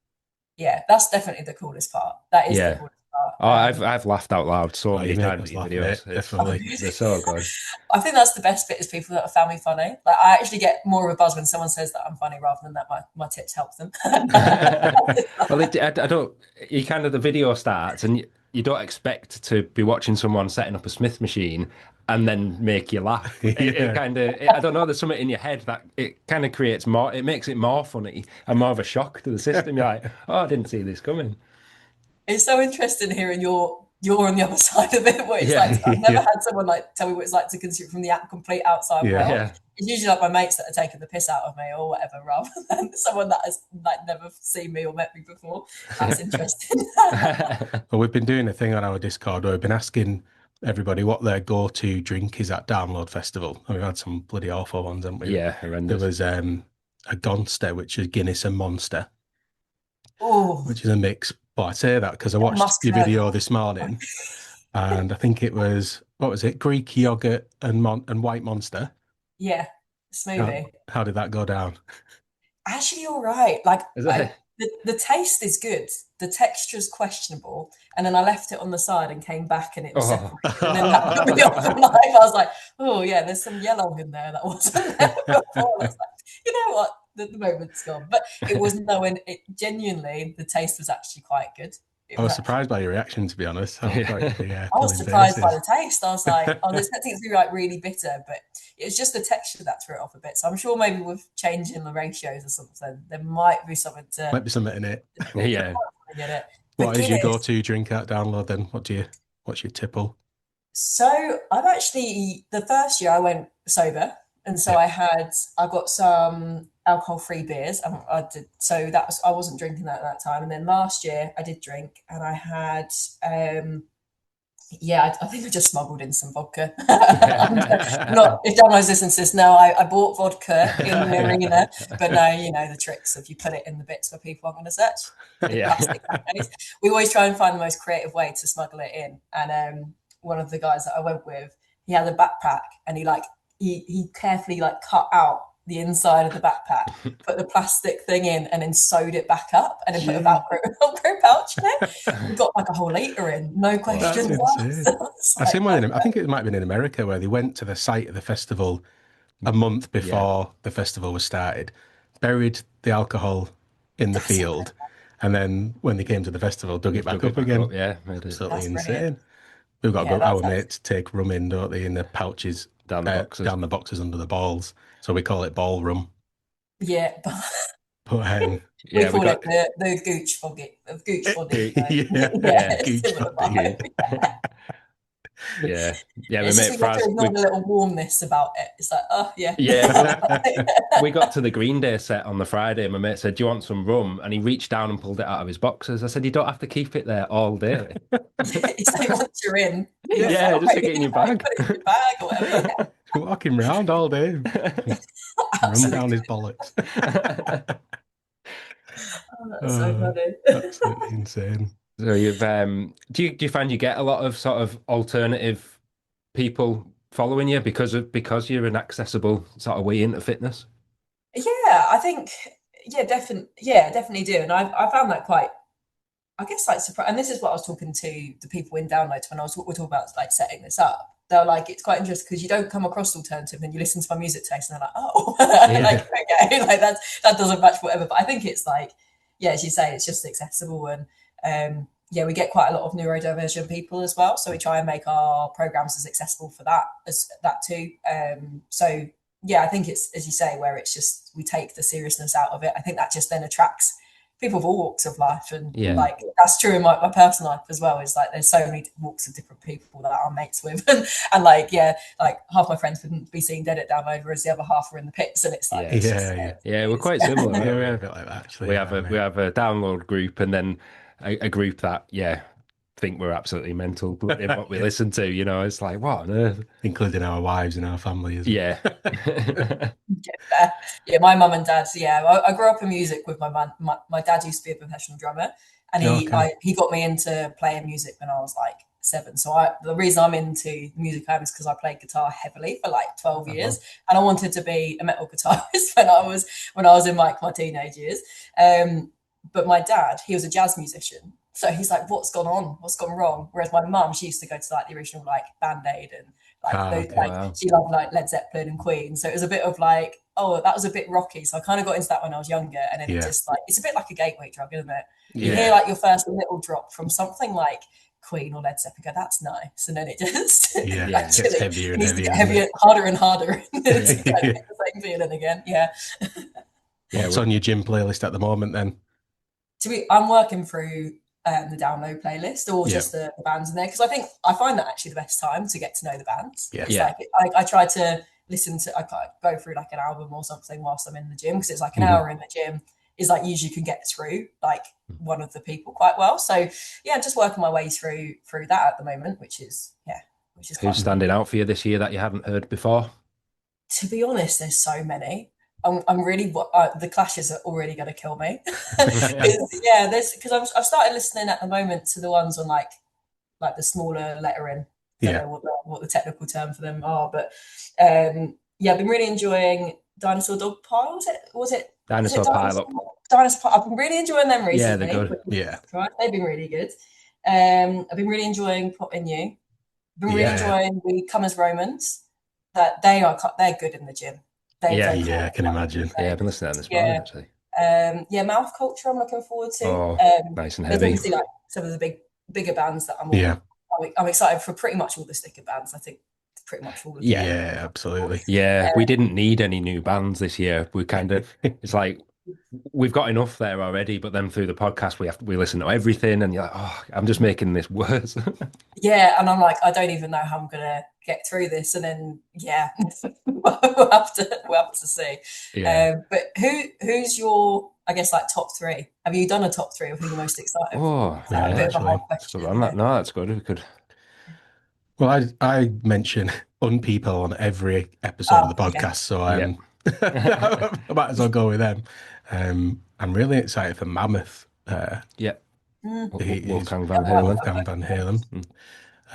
Speaker 4: yeah, that's definitely the coolest part. That is the
Speaker 3: Yeah.
Speaker 4: coolest part.
Speaker 3: Oh, I've laughed out loud so
Speaker 1: Oh, you
Speaker 3: many
Speaker 1: make
Speaker 3: times
Speaker 1: us
Speaker 3: at your
Speaker 1: laugh,
Speaker 3: videos.
Speaker 1: mate. Definitely.
Speaker 3: They're so good.
Speaker 4: I think that's the best bit is people that have found me funny. Like I actually get more of a buzz when someone says that I'm funny rather than that my tips help them.
Speaker 3: Well, I don't. You kind of the video starts and you don't expect to be watching someone setting up a Smith machine and then make you laugh. It
Speaker 1: Yeah.
Speaker 3: kind of, I don't know. There's something in your head that it kind of creates more. It makes it more funny and more of a shock to the system. You're like, oh, I didn't see this coming.
Speaker 4: It's so interesting hearing you're on the other side of it. What it's like.
Speaker 3: Yeah,
Speaker 4: I've never
Speaker 1: Yeah.
Speaker 4: had someone like tell me what it's like to consume from the complete outside
Speaker 1: Yeah.
Speaker 4: world.
Speaker 3: yeah.
Speaker 4: It's usually like my mates that are taking the piss out of me or whatever, rather than someone that has like never seen me or met me before. That's interesting.
Speaker 1: Well, we've been doing a thing on our Discord where we've been asking everybody what their go-to drink is at Download Festival. And we've had some bloody awful ones, haven't we?
Speaker 3: Yeah,
Speaker 1: There
Speaker 3: horrendous.
Speaker 1: was a Gonster, which is Guinness and Monster,
Speaker 4: Oh,
Speaker 1: which is a mix. But I say that because I
Speaker 4: that
Speaker 1: watched
Speaker 4: must
Speaker 1: your
Speaker 4: hurt.
Speaker 1: video this morning, and I think it was, what was it? Greek yogurt and white Monster.
Speaker 4: Yeah,
Speaker 1: How,
Speaker 4: smoothie.
Speaker 1: how did that go down?
Speaker 4: Actually, all right. Like
Speaker 3: Is that?
Speaker 4: the taste is good. The texture is questionable. And then I left it on the side and came back and it was
Speaker 3: Oh.
Speaker 4: separated. And then that put me off. And I was like, oh yeah, there's some yellow in there that wasn't there before. I was like, you know what? The moment's gone. But it was knowing it genuinely, the taste was actually quite good. It
Speaker 1: I
Speaker 4: was
Speaker 1: was
Speaker 4: actually
Speaker 1: surprised by your reaction, to be honest. I was like, yeah,
Speaker 4: I was
Speaker 1: pulling
Speaker 4: surprised by
Speaker 1: faces.
Speaker 4: the taste. I was like, I was expecting it to be like really bitter, but it was just the texture that threw it off a bit. So I'm sure maybe with changing the ratios or something, there might be something to
Speaker 1: Might be something in it.
Speaker 3: Yeah.
Speaker 4: get it. But
Speaker 1: What is your
Speaker 4: Guinness,
Speaker 1: go-to drink at Download then? What's your tipple?
Speaker 4: so I've actually the first year I went sober, and so
Speaker 1: Yeah.
Speaker 4: I got some alcohol-free beers, and I did so that was I wasn't drinking that at that time, and then last year I did drink, and I had yeah, I think I just smuggled in some vodka. I'm not if Dan knows this and says no, I bought vodka in the arena, but no, you know the tricks if you put it in the bits where people are going to search. The
Speaker 3: Yeah.
Speaker 4: plastic cafes. We always try and find the most creative way to smuggle it in. And one of the guys that I went with, he had a backpack, and he carefully like cut out the inside of the backpack, put the plastic thing in, and then sewed it back up, and then put a Velcro pouch in it. We got like a whole liter in, no
Speaker 1: That's
Speaker 4: questions
Speaker 1: insane.
Speaker 4: asked.
Speaker 1: I've seen one in, I think it might have been in America where they went to the site of the festival a month before the festival was started, buried the alcohol in the field, and then when they came to the festival, dug it back
Speaker 3: Dug it
Speaker 1: up again.
Speaker 3: Yeah, made it
Speaker 1: Absolutely
Speaker 4: That's brilliant.
Speaker 1: insane. We've got
Speaker 4: Yeah,
Speaker 1: our
Speaker 4: that's
Speaker 1: mates take rum in, don't they, in the pouches,
Speaker 3: down the boxes.
Speaker 1: down the boxes under the balls. So we call it ballroom.
Speaker 4: yeah.
Speaker 1: But
Speaker 4: We
Speaker 3: Yeah, we
Speaker 4: call
Speaker 3: got
Speaker 4: it the gooch foggy, gooch foggy.
Speaker 1: yeah,
Speaker 3: Yeah.
Speaker 1: gooch
Speaker 4: Similar
Speaker 1: fondue.
Speaker 4: vibe.
Speaker 3: yeah, yeah. My
Speaker 4: It's just
Speaker 3: mate
Speaker 4: we have to
Speaker 3: Fraz,
Speaker 4: ignore the little warmness about it. It's like, oh yeah,
Speaker 3: we got to the Green Day set on the Friday. My mate said, "Do you want some rum?" And he reached down and pulled it out of his boxes. I said, "You don't have to keep it there all day."
Speaker 4: it's like once you're in, you're
Speaker 3: Yeah, just
Speaker 4: fine.
Speaker 3: stick it in your bag.
Speaker 4: Put it in your bag or whatever. Yeah,
Speaker 1: Walking round all day, rum down
Speaker 4: absolutely.
Speaker 1: his bollocks.
Speaker 4: Oh, that's so funny.
Speaker 1: Absolutely insane.
Speaker 3: So you've do you find you get a lot of sort of alternative people following you because you're an accessible sort of way into fitness?
Speaker 4: Yeah, I think definitely do. And I found that quite, I guess, like surprise. And this is what I was talking to the people in downloads when we're talking about like setting this up. They're like, it's quite interesting because you don't come across alternative and you listen to my music taste and they're like, oh, like
Speaker 3: Yeah.
Speaker 4: okay, like that doesn't match whatever. But I think it's like, yeah, as you say, it's just accessible and yeah, we get quite a lot of neurodivergent people as well. So we try and make our programs as accessible for that as that too. So yeah, I think it's as you say, where it's just we take the seriousness out of it. I think that just then attracts people of all walks of life, and
Speaker 3: Yeah.
Speaker 4: like that's true in my personal life as well. Is like there's so many walks of different people that I'm mates with, and like yeah, like half my friends wouldn't be seen dead at download, whereas the other half are in the pits, and it's like
Speaker 3: Yeah.
Speaker 4: it's just
Speaker 1: Yeah, yeah.
Speaker 3: Yeah, we're
Speaker 4: it's,
Speaker 3: quite similar,
Speaker 1: Yeah,
Speaker 3: aren't
Speaker 1: we
Speaker 3: we?
Speaker 1: are a bit like that actually.
Speaker 3: We
Speaker 1: Yeah,
Speaker 3: have a we
Speaker 1: mate.
Speaker 3: have a download group and then a group that, yeah, think we're absolutely mental in what we
Speaker 1: Yeah.
Speaker 3: listen to. It's like, what on earth?
Speaker 1: Including our wives and our family as well.
Speaker 3: Yeah.
Speaker 4: yeah, my mum and dad. Yeah, I grew up in music with my mum. My dad used to be a professional drummer, and
Speaker 1: Okay.
Speaker 4: he got me into playing music when I was like 7. So the reason I'm into music home is because I played guitar heavily for like 12
Speaker 3: Oh,
Speaker 4: years,
Speaker 3: well.
Speaker 4: and I wanted to be a metal guitarist when I was in like my teenage years. But my dad, he was a jazz musician. So he's like, what's gone on? What's gone wrong? Whereas my mum, she used to go to like the original like Band Aid and like
Speaker 1: Ah,
Speaker 4: those
Speaker 1: okay.
Speaker 4: like
Speaker 3: Wow.
Speaker 4: she loved like Led Zeppelin and Queen. So it was a bit of like, oh, that was a bit rocky. So I kind of got into that when I was younger, and then it
Speaker 1: Yeah.
Speaker 4: just like it's a bit like a gateway drug, isn't it? You hear
Speaker 1: Yeah.
Speaker 4: like your first little drop from something like Queen or Led Zeppelin, go, that's nice, and then it just
Speaker 1: Yeah.
Speaker 3: Yeah.
Speaker 1: Gets
Speaker 4: actually
Speaker 1: heavier
Speaker 4: it
Speaker 1: and
Speaker 4: needs to
Speaker 1: heavier,
Speaker 4: get
Speaker 1: doesn't
Speaker 4: heavier, harder and harder to kind of
Speaker 1: it?
Speaker 4: get the same feeling again. Yeah.
Speaker 3: Yeah.
Speaker 1: What's on your gym playlist at the moment then?
Speaker 4: I'm working through the download playlist or
Speaker 1: Yeah.
Speaker 4: just the bands in there because I find that actually the best time to get to know the bands.
Speaker 1: Yeah.
Speaker 4: It's
Speaker 3: Yeah.
Speaker 4: like I try to listen to go through like an album or something whilst I'm in the gym because it's like an
Speaker 1: Mhm.
Speaker 4: hour in the gym is like usually can get through like one of the people quite well. So yeah, just working my way through that at the moment, which is
Speaker 3: Who's
Speaker 4: quite fun.
Speaker 3: standing out for you this year that you haven't heard before?
Speaker 4: To be honest, there's so many. I'm really the clashes are already going to kill me. Yeah, there's because I've started listening at the moment to the ones on like the smaller lettering. Don't
Speaker 1: Yeah.
Speaker 4: know what the technical term for them are, but yeah, I've been really enjoying Dinosaur Dog Pile. Was it
Speaker 3: Dinosaur Pile
Speaker 4: Dinosaur
Speaker 3: Up.
Speaker 4: Dinosaur Pile? I've been really enjoying them
Speaker 3: Yeah, they're
Speaker 4: recently.
Speaker 3: good.
Speaker 1: Yeah.
Speaker 4: Right, they've been really good. I've been really enjoying Plot in You. I've been really
Speaker 3: Yeah.
Speaker 4: enjoying the Come as Romans. That they're good in the gym. They
Speaker 3: Yeah.
Speaker 4: vocal
Speaker 1: Yeah, I can imagine.
Speaker 3: Yeah, I've been listening to them this morning
Speaker 4: yeah.
Speaker 3: actually.
Speaker 4: Yeah, Mouth Culture I'm looking forward to.
Speaker 3: Oh, nice and
Speaker 4: There's
Speaker 3: heavy.
Speaker 4: obviously like some of the bigger bands that
Speaker 1: Yeah.
Speaker 4: I'm excited for pretty much all the sticker bands. I think pretty much all of them.
Speaker 3: Yeah.
Speaker 1: Yeah, absolutely.
Speaker 3: Yeah, we didn't need any new bands this year. We kind of, it's like we've got enough there already, but then through the podcast we listen to everything, and you're like, oh, I'm just making this worse.
Speaker 4: Yeah, and I'm like, I don't even know how I'm gonna get through this, and then yeah, we'll have to see.
Speaker 3: Yeah.
Speaker 4: But who's your I guess like top three? Have you done a top three of who you're most excited for?
Speaker 3: Oh,
Speaker 4: Is that a
Speaker 1: No,
Speaker 3: yeah.
Speaker 4: bit of a hard
Speaker 1: actually.
Speaker 3: It's good
Speaker 4: question?
Speaker 3: on that. No, that's good. We could.
Speaker 1: Well, I mention unpeople on every episode of
Speaker 4: Oh,
Speaker 1: the
Speaker 4: yeah.
Speaker 1: podcast, so
Speaker 3: Yeah.
Speaker 1: I might as well go with them. I'm really excited for Mammoth.
Speaker 3: Yeah.
Speaker 4: Mm.
Speaker 1: He's
Speaker 3: Wolfgang Van Halen.
Speaker 1: Wolfgang Van Halen.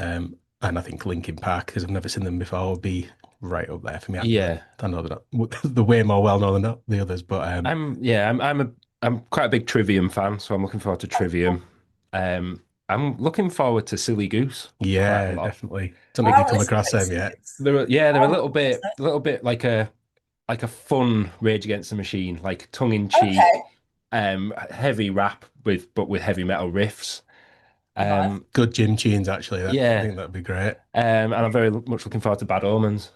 Speaker 3: Mm.
Speaker 1: And I think Linkin Park, because I've never seen them before, will be right up there for me.
Speaker 3: Yeah.
Speaker 1: I know they're not they're way more well known than the others, but
Speaker 3: I'm quite a big Trivium fan, so I'm looking forward to Trivium. I'm looking forward to Silly Goose quite a
Speaker 1: yeah,
Speaker 3: lot.
Speaker 1: definitely. Don't
Speaker 4: I
Speaker 1: think you've
Speaker 4: haven't
Speaker 1: come
Speaker 4: listened
Speaker 1: across
Speaker 4: to
Speaker 1: them
Speaker 4: it.
Speaker 1: yet.
Speaker 3: They're
Speaker 4: I haven't listened to
Speaker 3: a little bit like a fun Rage Against the Machine, like tongue in
Speaker 4: it. Okay,
Speaker 3: cheek, heavy rap with heavy metal riffs.
Speaker 4: the vibe.
Speaker 1: Good gym tunes, actually. I
Speaker 3: Yeah,
Speaker 1: think that'd be great.
Speaker 3: and I'm very much looking forward to Bad Omens.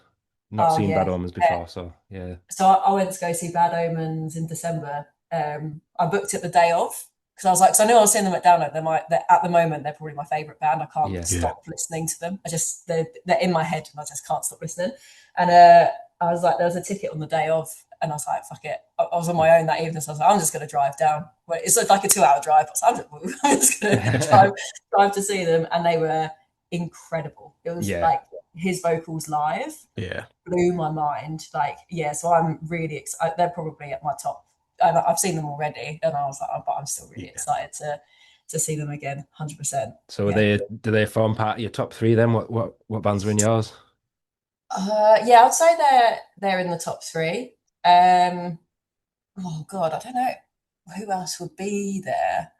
Speaker 3: Not
Speaker 4: Oh
Speaker 3: seen
Speaker 4: yeah.
Speaker 3: Bad Omens before, so yeah,
Speaker 4: So I went to go see Bad Omens in December. I booked it the day of because I was like, because I knew I was seeing them at Download. They're at the moment they're probably my favourite band. I can't
Speaker 3: yeah,
Speaker 1: Yeah.
Speaker 4: stop listening to them. They're in my head and I just can't stop listening. And I was like, there was a ticket on the day of, and I was like, fuck it. I was on my own that evening, so I was like, I'm just going to drive down. Well, it's like a 2 hour drive. I was like, I'm just going to drive to see them, and they were incredible. It was
Speaker 3: yeah.
Speaker 4: like his vocals live
Speaker 1: Yeah.
Speaker 4: blew my mind. Like, yeah, so I'm really excited. They're probably at my top. And I've seen them already, and I was like, oh, but I'm still really
Speaker 1: Yeah.
Speaker 4: excited to see them again, 100%.
Speaker 3: So
Speaker 4: Yeah.
Speaker 3: do they form part of your top three then? What bands are in yours?
Speaker 4: Yeah, I'd say they're in the top three. oh God, I don't know who else would be there.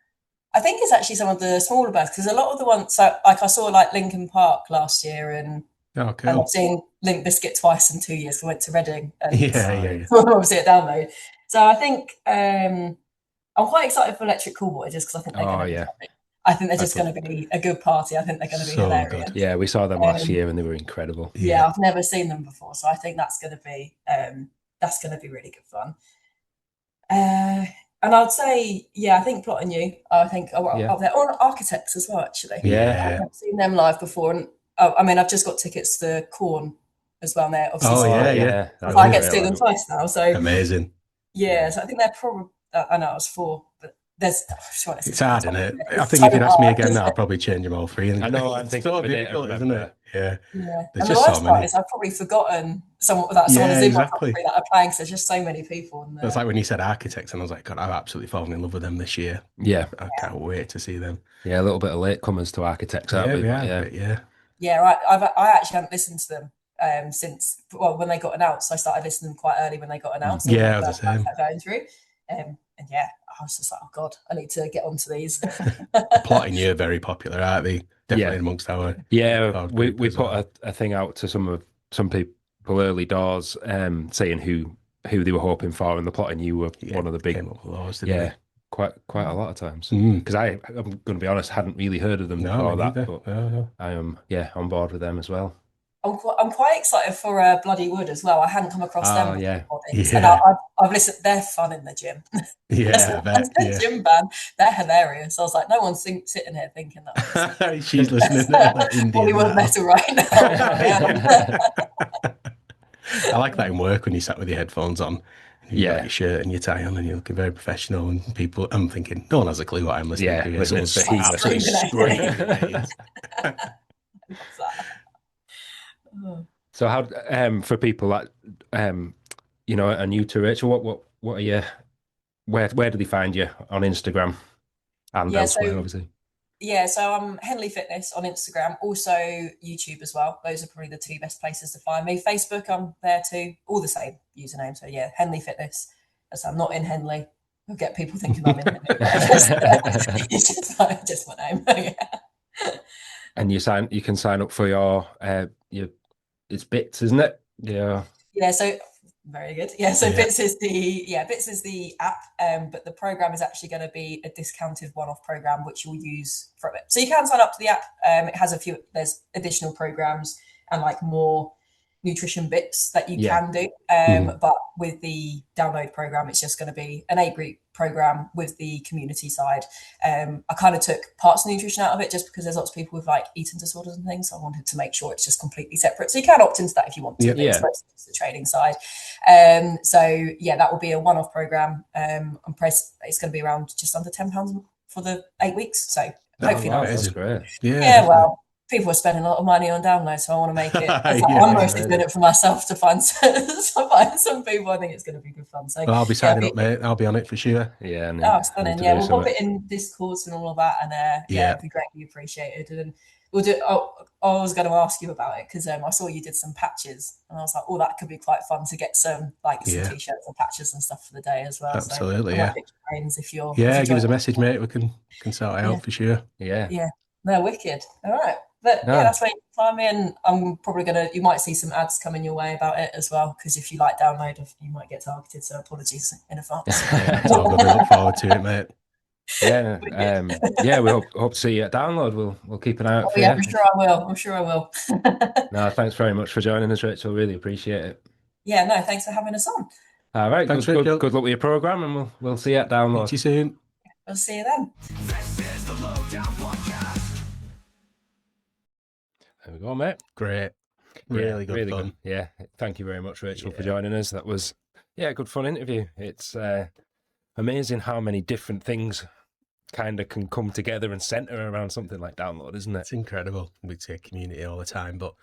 Speaker 4: I think it's actually some of the smaller bands because a lot of the ones, so like I saw like Linkin Park last year,
Speaker 1: Oh,
Speaker 4: and I've
Speaker 1: cool.
Speaker 4: seen Limp Bizkit twice in 2 years. I went to Reading and
Speaker 1: Yeah, yeah, yeah.
Speaker 4: obviously at Download. So I think I'm quite excited for Electric Callboy just because I think they're going
Speaker 3: Oh
Speaker 4: to be
Speaker 3: yeah,
Speaker 4: funny. I think they're
Speaker 3: I'd
Speaker 4: just
Speaker 3: love.
Speaker 4: going to be a good party. I think they're going to be
Speaker 1: So good.
Speaker 4: hilarious.
Speaker 3: Yeah, we saw them last
Speaker 4: Um,
Speaker 3: year and they were incredible.
Speaker 4: yeah,
Speaker 1: Yeah.
Speaker 4: I've never seen them before, so I think that's going to be really good fun. Uh, and I'd say, yeah, I think Plot and You. I think are
Speaker 3: Yeah,
Speaker 4: up there. Or Architects as well, actually.
Speaker 3: yeah.
Speaker 4: I've
Speaker 1: Yeah.
Speaker 4: never seen them live before, and I mean, I've just got tickets to Corn as well. And they're obviously
Speaker 1: Oh,
Speaker 3: Oh
Speaker 1: yeah,
Speaker 4: supporting.
Speaker 1: yeah.
Speaker 3: yeah, that
Speaker 4: So
Speaker 3: was
Speaker 4: I
Speaker 3: a
Speaker 4: get to
Speaker 3: great
Speaker 4: see them
Speaker 3: lineup.
Speaker 4: twice now. So
Speaker 1: Amazing.
Speaker 4: yeah, so I think they're probably. I know I was four, but there's.
Speaker 1: It's hard, isn't it? I
Speaker 4: It's
Speaker 1: think
Speaker 4: so
Speaker 1: if you'd ask me
Speaker 4: hard.
Speaker 1: again now, I'd probably change them all three. And
Speaker 3: I know. I'm
Speaker 1: it's
Speaker 3: thinking
Speaker 1: so
Speaker 3: of a date. I
Speaker 1: difficult, isn't it?
Speaker 3: remember.
Speaker 1: Yeah.
Speaker 4: Yeah,
Speaker 1: There's
Speaker 4: and the
Speaker 1: just so
Speaker 4: worst part
Speaker 1: many.
Speaker 4: is I've probably forgotten someone is
Speaker 1: Yeah,
Speaker 4: in my top
Speaker 1: exactly.
Speaker 4: three that are playing. So there's just so many people, and
Speaker 1: It's like when you said Architects, and I was like, God, I've absolutely fallen in love with them this year.
Speaker 3: Yeah,
Speaker 1: I can't wait to see them.
Speaker 3: yeah. A little bit of latecomers to Architects, aren't
Speaker 1: Yeah,
Speaker 3: we?
Speaker 1: we
Speaker 3: But
Speaker 1: are,
Speaker 3: yeah,
Speaker 1: but yeah.
Speaker 4: yeah, right. I actually haven't listened to them since when they got announced. I started listening to them quite early when they got announced. So when the
Speaker 1: Yeah, I was the
Speaker 4: first batch
Speaker 1: same.
Speaker 4: kept going through, and yeah, I was just like, oh God, I need to get onto these.
Speaker 1: Plotting you are very popular, aren't they? Definitely
Speaker 3: yeah,
Speaker 1: amongst our
Speaker 3: yeah.
Speaker 1: crowd
Speaker 3: We
Speaker 1: group
Speaker 3: we
Speaker 1: as
Speaker 3: put
Speaker 1: well.
Speaker 3: a thing out to some people early doors, saying who they were hoping for, and the plot and you were
Speaker 1: Yeah,
Speaker 3: one of the big.
Speaker 1: came up with those, didn't
Speaker 3: Yeah,
Speaker 1: they?
Speaker 3: quite a lot of times.
Speaker 1: Mm.
Speaker 3: Because I'm going to be honest, hadn't really heard of them
Speaker 1: No, me
Speaker 3: before that,
Speaker 1: neither.
Speaker 3: but
Speaker 1: No, no.
Speaker 3: I am on board with them as well.
Speaker 4: I'm quite excited for Bloody Wood as well. I hadn't come across
Speaker 3: Oh
Speaker 4: them
Speaker 3: yeah,
Speaker 4: before this, and
Speaker 1: Yeah,
Speaker 4: I've listened. They're fun in the gym. As
Speaker 1: yeah, I bet.
Speaker 4: a
Speaker 1: Yeah.
Speaker 4: gym band, they're hilarious. I was like, no one's sitting here thinking that I'm listening
Speaker 1: She's listening to
Speaker 4: to
Speaker 1: like Indian
Speaker 4: Bollywood
Speaker 1: metal.
Speaker 4: metal right now. I
Speaker 1: I like that in work when you sat with your headphones on and you've got
Speaker 3: yeah,
Speaker 1: your shirt and your tie on and you're looking very professional and people, I'm thinking, no one has a clue what I'm listening
Speaker 3: yeah.
Speaker 1: to here.
Speaker 3: Listening
Speaker 1: Someone's
Speaker 3: to
Speaker 1: just like
Speaker 3: Behemoth.
Speaker 1: absolutely
Speaker 4: Screaming at
Speaker 1: screaming at it.
Speaker 4: am. Love that. Oh.
Speaker 3: So how for people that are new to it, so what are you where do they find you on Instagram and
Speaker 4: Yeah,
Speaker 3: elsewhere,
Speaker 4: so
Speaker 3: obviously?
Speaker 4: yeah, so I'm Henley Fitness on Instagram, also YouTube as well. Those are probably the two best places to find me. Facebook, I'm there too, all the same username. So yeah, Henley Fitness. So I'm not in Henley. I'll get people thinking I'm in Henley. It's just my name. Yeah.
Speaker 3: And you can sign up for your it's Bits, isn't it? Yeah.
Speaker 4: Yeah, so very good. Yeah, so
Speaker 1: Yeah.
Speaker 4: Bits is the app, but the program is actually going to be a discounted one-off program which you'll use from it. So you can sign up to the app. It has there's additional programs and like more nutrition bits that you
Speaker 3: Yeah.
Speaker 4: can do.
Speaker 1: Mhm.
Speaker 4: But with the download program, it's just going to be an 8 group program with the community side. I kind of took parts of nutrition out of it just because there's lots of people with like eating disorders and things. So I wanted to make sure it's just completely separate. So you can opt into that if you want to.
Speaker 1: Yeah.
Speaker 4: But it's
Speaker 3: Yeah.
Speaker 4: mostly just the training side. So yeah, that will be a one-off program. It's going to be around just under £10 for the 8 weeks. So hopefully
Speaker 3: Oh, wow,
Speaker 4: that's
Speaker 3: that's
Speaker 1: amazing.
Speaker 3: great.
Speaker 1: Yeah,
Speaker 4: yeah,
Speaker 1: definitely.
Speaker 4: well, people are spending a lot of money on downloads, so I want to make it.
Speaker 1: Yeah,
Speaker 4: I'm mostly
Speaker 3: amazing.
Speaker 4: doing it for myself to find some people. I think it's going to be good fun. So
Speaker 1: Well, I'll be
Speaker 4: yeah,
Speaker 1: signing up, mate. I'll be on it for sure.
Speaker 3: Yeah, and
Speaker 4: oh,
Speaker 3: I
Speaker 4: stunning.
Speaker 3: need to
Speaker 4: Yeah,
Speaker 3: do
Speaker 4: we'll pop
Speaker 3: something.
Speaker 4: it in Discords and all of that, and yeah,
Speaker 1: Yeah.
Speaker 4: it'd be greatly appreciated. And we'll do. Oh, I was going to ask you about it because I saw you did some patches, and I was like, oh, that could be quite fun to get some
Speaker 1: Yeah.
Speaker 4: t-shirts and patches and stuff for the day as well.
Speaker 1: Absolutely,
Speaker 4: So I
Speaker 1: yeah.
Speaker 4: might pick your brains if you're
Speaker 1: Yeah,
Speaker 4: if
Speaker 1: give us a
Speaker 4: joining.
Speaker 1: message, mate. We can sort it
Speaker 4: Yeah.
Speaker 1: out for sure.
Speaker 3: Yeah.
Speaker 4: Yeah, no, wicked. All right. But
Speaker 3: No.
Speaker 4: yeah, that's where you can find me, and I'm probably you might see some ads coming your way about it as well, because if you like download, you might get targeted. So apologies in advance.
Speaker 1: Yeah, it's all good. We look forward to it, mate.
Speaker 3: Yeah. Yeah, we hope to see you at Download. We'll keep an eye out
Speaker 4: Oh
Speaker 3: for
Speaker 4: yeah,
Speaker 3: you.
Speaker 4: I'm sure I will. I'm sure I will.
Speaker 3: No, thanks very much for joining us, Rachel. Really appreciate it.
Speaker 4: Yeah, no, thanks for having us on.
Speaker 3: All right,
Speaker 1: Thanks,
Speaker 3: good
Speaker 1: Rachel.
Speaker 3: luck with your program, and we'll see you at
Speaker 1: Speak
Speaker 3: Download.
Speaker 1: to you soon.
Speaker 4: We'll see you then.
Speaker 2: This is the Lowdown Podcast.
Speaker 3: There we go, mate.
Speaker 1: Great. Really good fun.
Speaker 3: Good. Yeah, thank you very much, Rachel, for
Speaker 1: Yeah.
Speaker 3: joining us. That was a good fun interview. It's amazing how many different things kind of can come together and center around something like Download, isn't it?
Speaker 1: It's incredible. We say community all the time, but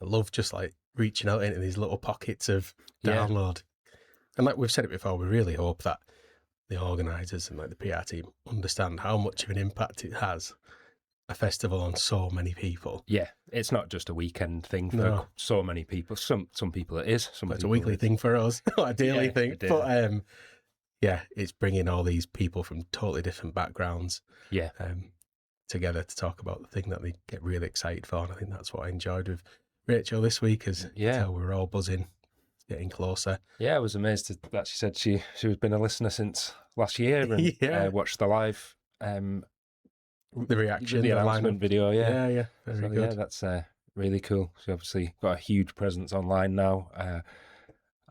Speaker 1: I love just like reaching out into these little pockets of
Speaker 3: Yeah.
Speaker 1: download. And like we've said it before, we really hope that the organisers and like the PR team understand how much of an impact it has, a festival on so many people.
Speaker 3: Yeah, it's not just a weekend thing for
Speaker 1: No.
Speaker 3: so many people. Some people it is. Some
Speaker 1: But it's a
Speaker 3: people
Speaker 1: weekly
Speaker 3: it-
Speaker 1: thing for us, not a daily
Speaker 3: Yeah,
Speaker 1: thing.
Speaker 3: a daily.
Speaker 1: But yeah, it's bringing all these people from totally different backgrounds
Speaker 3: Yeah.
Speaker 1: together to talk about the thing that they get really excited for. And I think that's what I enjoyed with Rachel this week, is
Speaker 3: Yeah.
Speaker 1: we were all buzzing, getting closer.
Speaker 3: Yeah, I was amazed that she said she's been a listener since last year and watched the live
Speaker 1: The reaction,
Speaker 3: the
Speaker 1: the
Speaker 3: announcement
Speaker 1: lineup.
Speaker 3: video. Yeah,
Speaker 1: Yeah, very
Speaker 3: so,
Speaker 1: good.
Speaker 3: yeah, that's really cool. She obviously got a huge presence online now.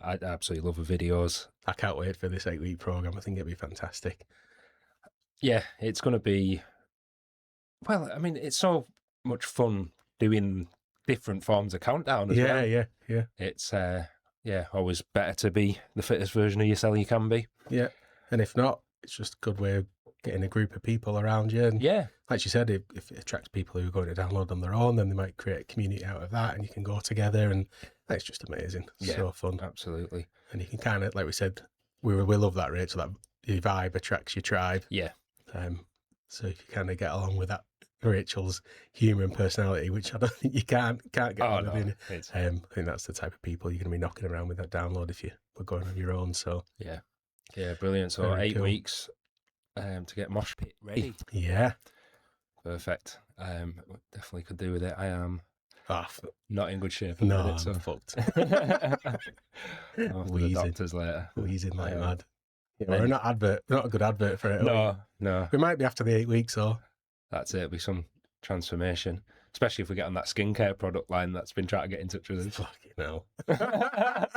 Speaker 3: I absolutely love her videos.
Speaker 1: I can't wait for this 8-week program. I think it'll be fantastic.
Speaker 3: Yeah, it's going to be. Well, I mean, it's so much fun doing different forms of countdown as well.
Speaker 1: Yeah.
Speaker 3: It's always better to be the fittest version of yourself you can be.
Speaker 1: Yeah, and if not, it's just a good way of getting a group of people around you. And
Speaker 3: Yeah,
Speaker 1: like you said, if it attracts people who are going to download on their own, then they might create a community out of that, and you can go together, and that's just amazing.
Speaker 3: Yeah.
Speaker 1: So fun.
Speaker 3: absolutely.
Speaker 1: And you can kind of, like we said, we love that, Rachel, that your vibe attracts your tribe.
Speaker 3: Yeah,
Speaker 1: So if you kind of get along with that, Rachel's humour and personality, which I don't think you can't get on with. I think that's the type of people you're going to be knocking around with that download if you were going on your own. So
Speaker 3: yeah, brilliant. So
Speaker 1: Very
Speaker 3: 8
Speaker 1: cool.
Speaker 3: weeks to get Mosh Pit ready.
Speaker 1: yeah.
Speaker 3: Perfect. Definitely could do with it. I am
Speaker 1: Oh,
Speaker 3: not in good shape at the
Speaker 1: no,
Speaker 3: minute, so
Speaker 1: I'm fucked.
Speaker 3: I'll have to the
Speaker 1: Wheezing.
Speaker 3: doctors later.
Speaker 1: Wheezing like
Speaker 3: Um,
Speaker 1: mad. Yeah, we're not a good advert for it. are
Speaker 3: No,
Speaker 1: we? We might be after the 8 weeks, or
Speaker 3: that's it. It'll be some transformation, especially if we get on that skincare product line that's been trying to get in touch with
Speaker 1: fucking hell.
Speaker 3: us.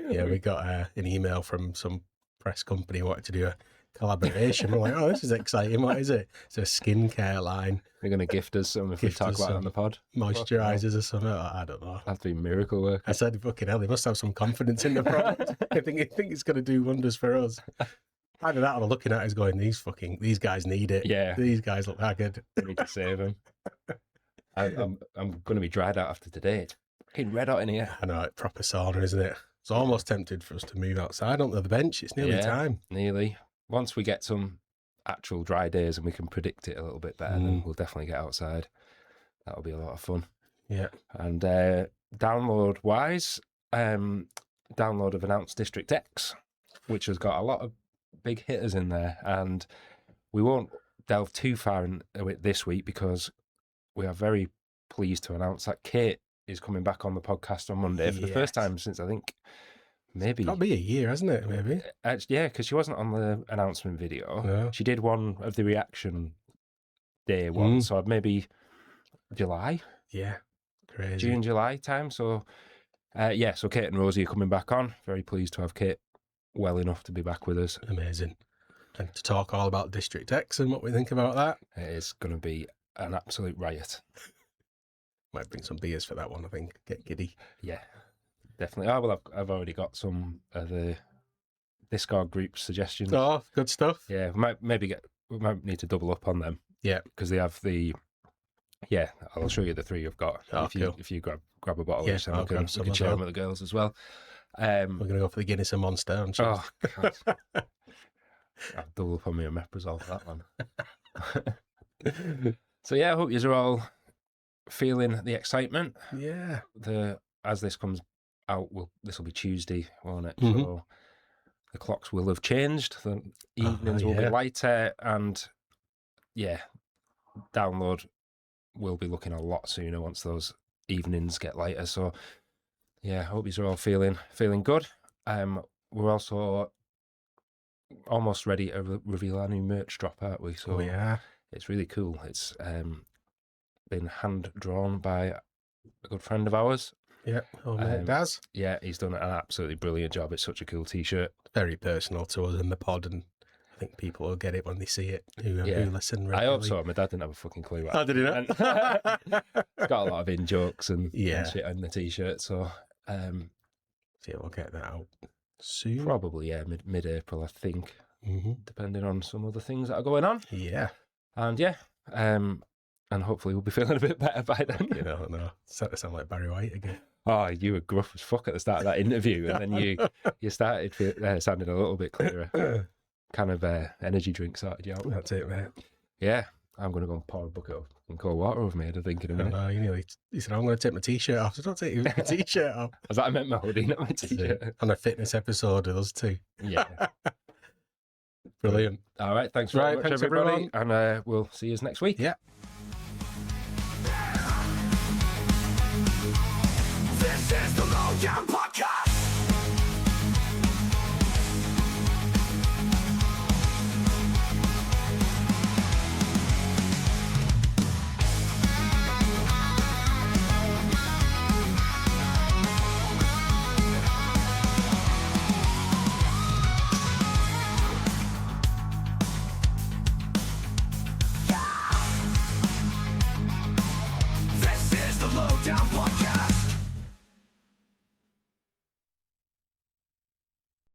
Speaker 1: Yeah, we got an email from some press company wanting to do a collaboration. We're like, oh, this is exciting. What is it? It's a skincare line,
Speaker 3: They're going to gift us some if we
Speaker 1: Gift
Speaker 3: talk
Speaker 1: us
Speaker 3: about it
Speaker 1: some
Speaker 3: on the pod.
Speaker 1: moisturisers or something. I don't know.
Speaker 3: Have to be miracle work.
Speaker 1: I said, fucking hell, they must have some confidence in the product. I think it's going to do wonders for us. Either that or they're looking at us going, these guys need it.
Speaker 3: Yeah.
Speaker 1: These guys look haggard.
Speaker 3: We need to save them. I'm going to be dried out after today. It's fucking red hot in here.
Speaker 1: I know, it's proper sauna, isn't it? It's almost tempted for us to move outside onto the bench. It's nearly time.
Speaker 3: Nearly. Once we get some actual dry days and we can predict it a little bit better, then we'll definitely get outside. That'll be a lot of fun.
Speaker 1: Yeah.
Speaker 3: And download wise, download have announced District X, which has got a lot of big hitters in there. And we won't delve too far into it this week because we are very pleased to announce that Kate is coming back on the podcast on Monday for the first time since I think maybe
Speaker 1: That'll be a year, hasn't it? Maybe.
Speaker 3: yeah, because she wasn't on the announcement video.
Speaker 1: No.
Speaker 3: She did one of the reaction day one, so maybe July,
Speaker 1: Yeah. Crazy.
Speaker 3: June, July time. So so Kate and Rosie are coming back on. Very pleased to have Kate well enough to be back with us.
Speaker 1: Amazing. And to talk all about District X and what we think about that.
Speaker 3: It is going to be an absolute riot.
Speaker 1: Might bring some beers for that one, I think. Get giddy.
Speaker 3: Yeah, definitely. Oh, well, I've already got some of the Discord group suggestions.
Speaker 1: Oh, good stuff.
Speaker 3: Yeah, we might need to double up on them.
Speaker 1: Yeah.
Speaker 3: Because they have the. Yeah, I'll show you the three I've got.
Speaker 1: Oh,
Speaker 3: if you grab a bottle
Speaker 1: Yeah,
Speaker 3: each, then
Speaker 1: I'll
Speaker 3: we
Speaker 1: grab
Speaker 3: can
Speaker 1: some
Speaker 3: share
Speaker 1: as
Speaker 3: them
Speaker 1: well.
Speaker 3: with the girls as well.
Speaker 1: We're going to go for the Guinness and Monster. I'm sure.
Speaker 3: Oh, God. I'll double up on my omeprazole for that one. So yeah, I hope you are all feeling the excitement.
Speaker 1: Yeah.
Speaker 3: As this comes out, this will be Tuesday, won't it?
Speaker 1: Mhm.
Speaker 3: So the clocks will have changed. The evenings will be
Speaker 1: yeah.
Speaker 3: lighter, and download will be looking a lot sooner once those evenings get lighter. So yeah, I hope you are all feeling good. We're also almost ready to reveal our new merch drop, aren't we? So
Speaker 1: yeah.
Speaker 3: it's really cool. It's been hand drawn by a good friend of ours.
Speaker 1: Yeah. Oh, mate, Daz.
Speaker 3: Yeah, he's done an absolutely brilliant job. It's such a cool T-shirt.
Speaker 1: Very personal to us in the pod, and I think people will get it when they see it who listen regularly.
Speaker 3: I hope so. My dad didn't have a fucking clue.
Speaker 1: Oh, did he not?
Speaker 3: It's got a lot of in jokes and shit on the T-shirt. So
Speaker 1: so we'll get that out soon.
Speaker 3: probably mid-April, I think,
Speaker 1: Mm-hmm.
Speaker 3: depending on some other things that are going on.
Speaker 1: Yeah.
Speaker 3: And and hopefully we'll be feeling a bit better by then.
Speaker 1: You know, no. Starting to sound like Barry White again.
Speaker 3: Oh, you were gruff as fuck at the start of that interview, and then you started sounding a little bit clearer. Kind of energy drink started you out.
Speaker 1: That's it, mate.
Speaker 3: Yeah, I'm going to go and pour a bucket of cold water over me. I think in a minute.
Speaker 1: No, he said, I'm going to take my T-shirt off. So don't take your T-shirt off.
Speaker 3: I meant my hoodie, not my T-shirt.
Speaker 1: On a fitness episode with us too.
Speaker 3: Yeah.
Speaker 1: Brilliant.
Speaker 3: All right, thanks very
Speaker 1: Right,
Speaker 3: much,
Speaker 1: thanks,
Speaker 3: everybody,
Speaker 1: everyone.
Speaker 3: and we'll see you next week.
Speaker 1: Yeah.
Speaker 2: This is the Lowdown Podcast. This is the Lowdown Podcast.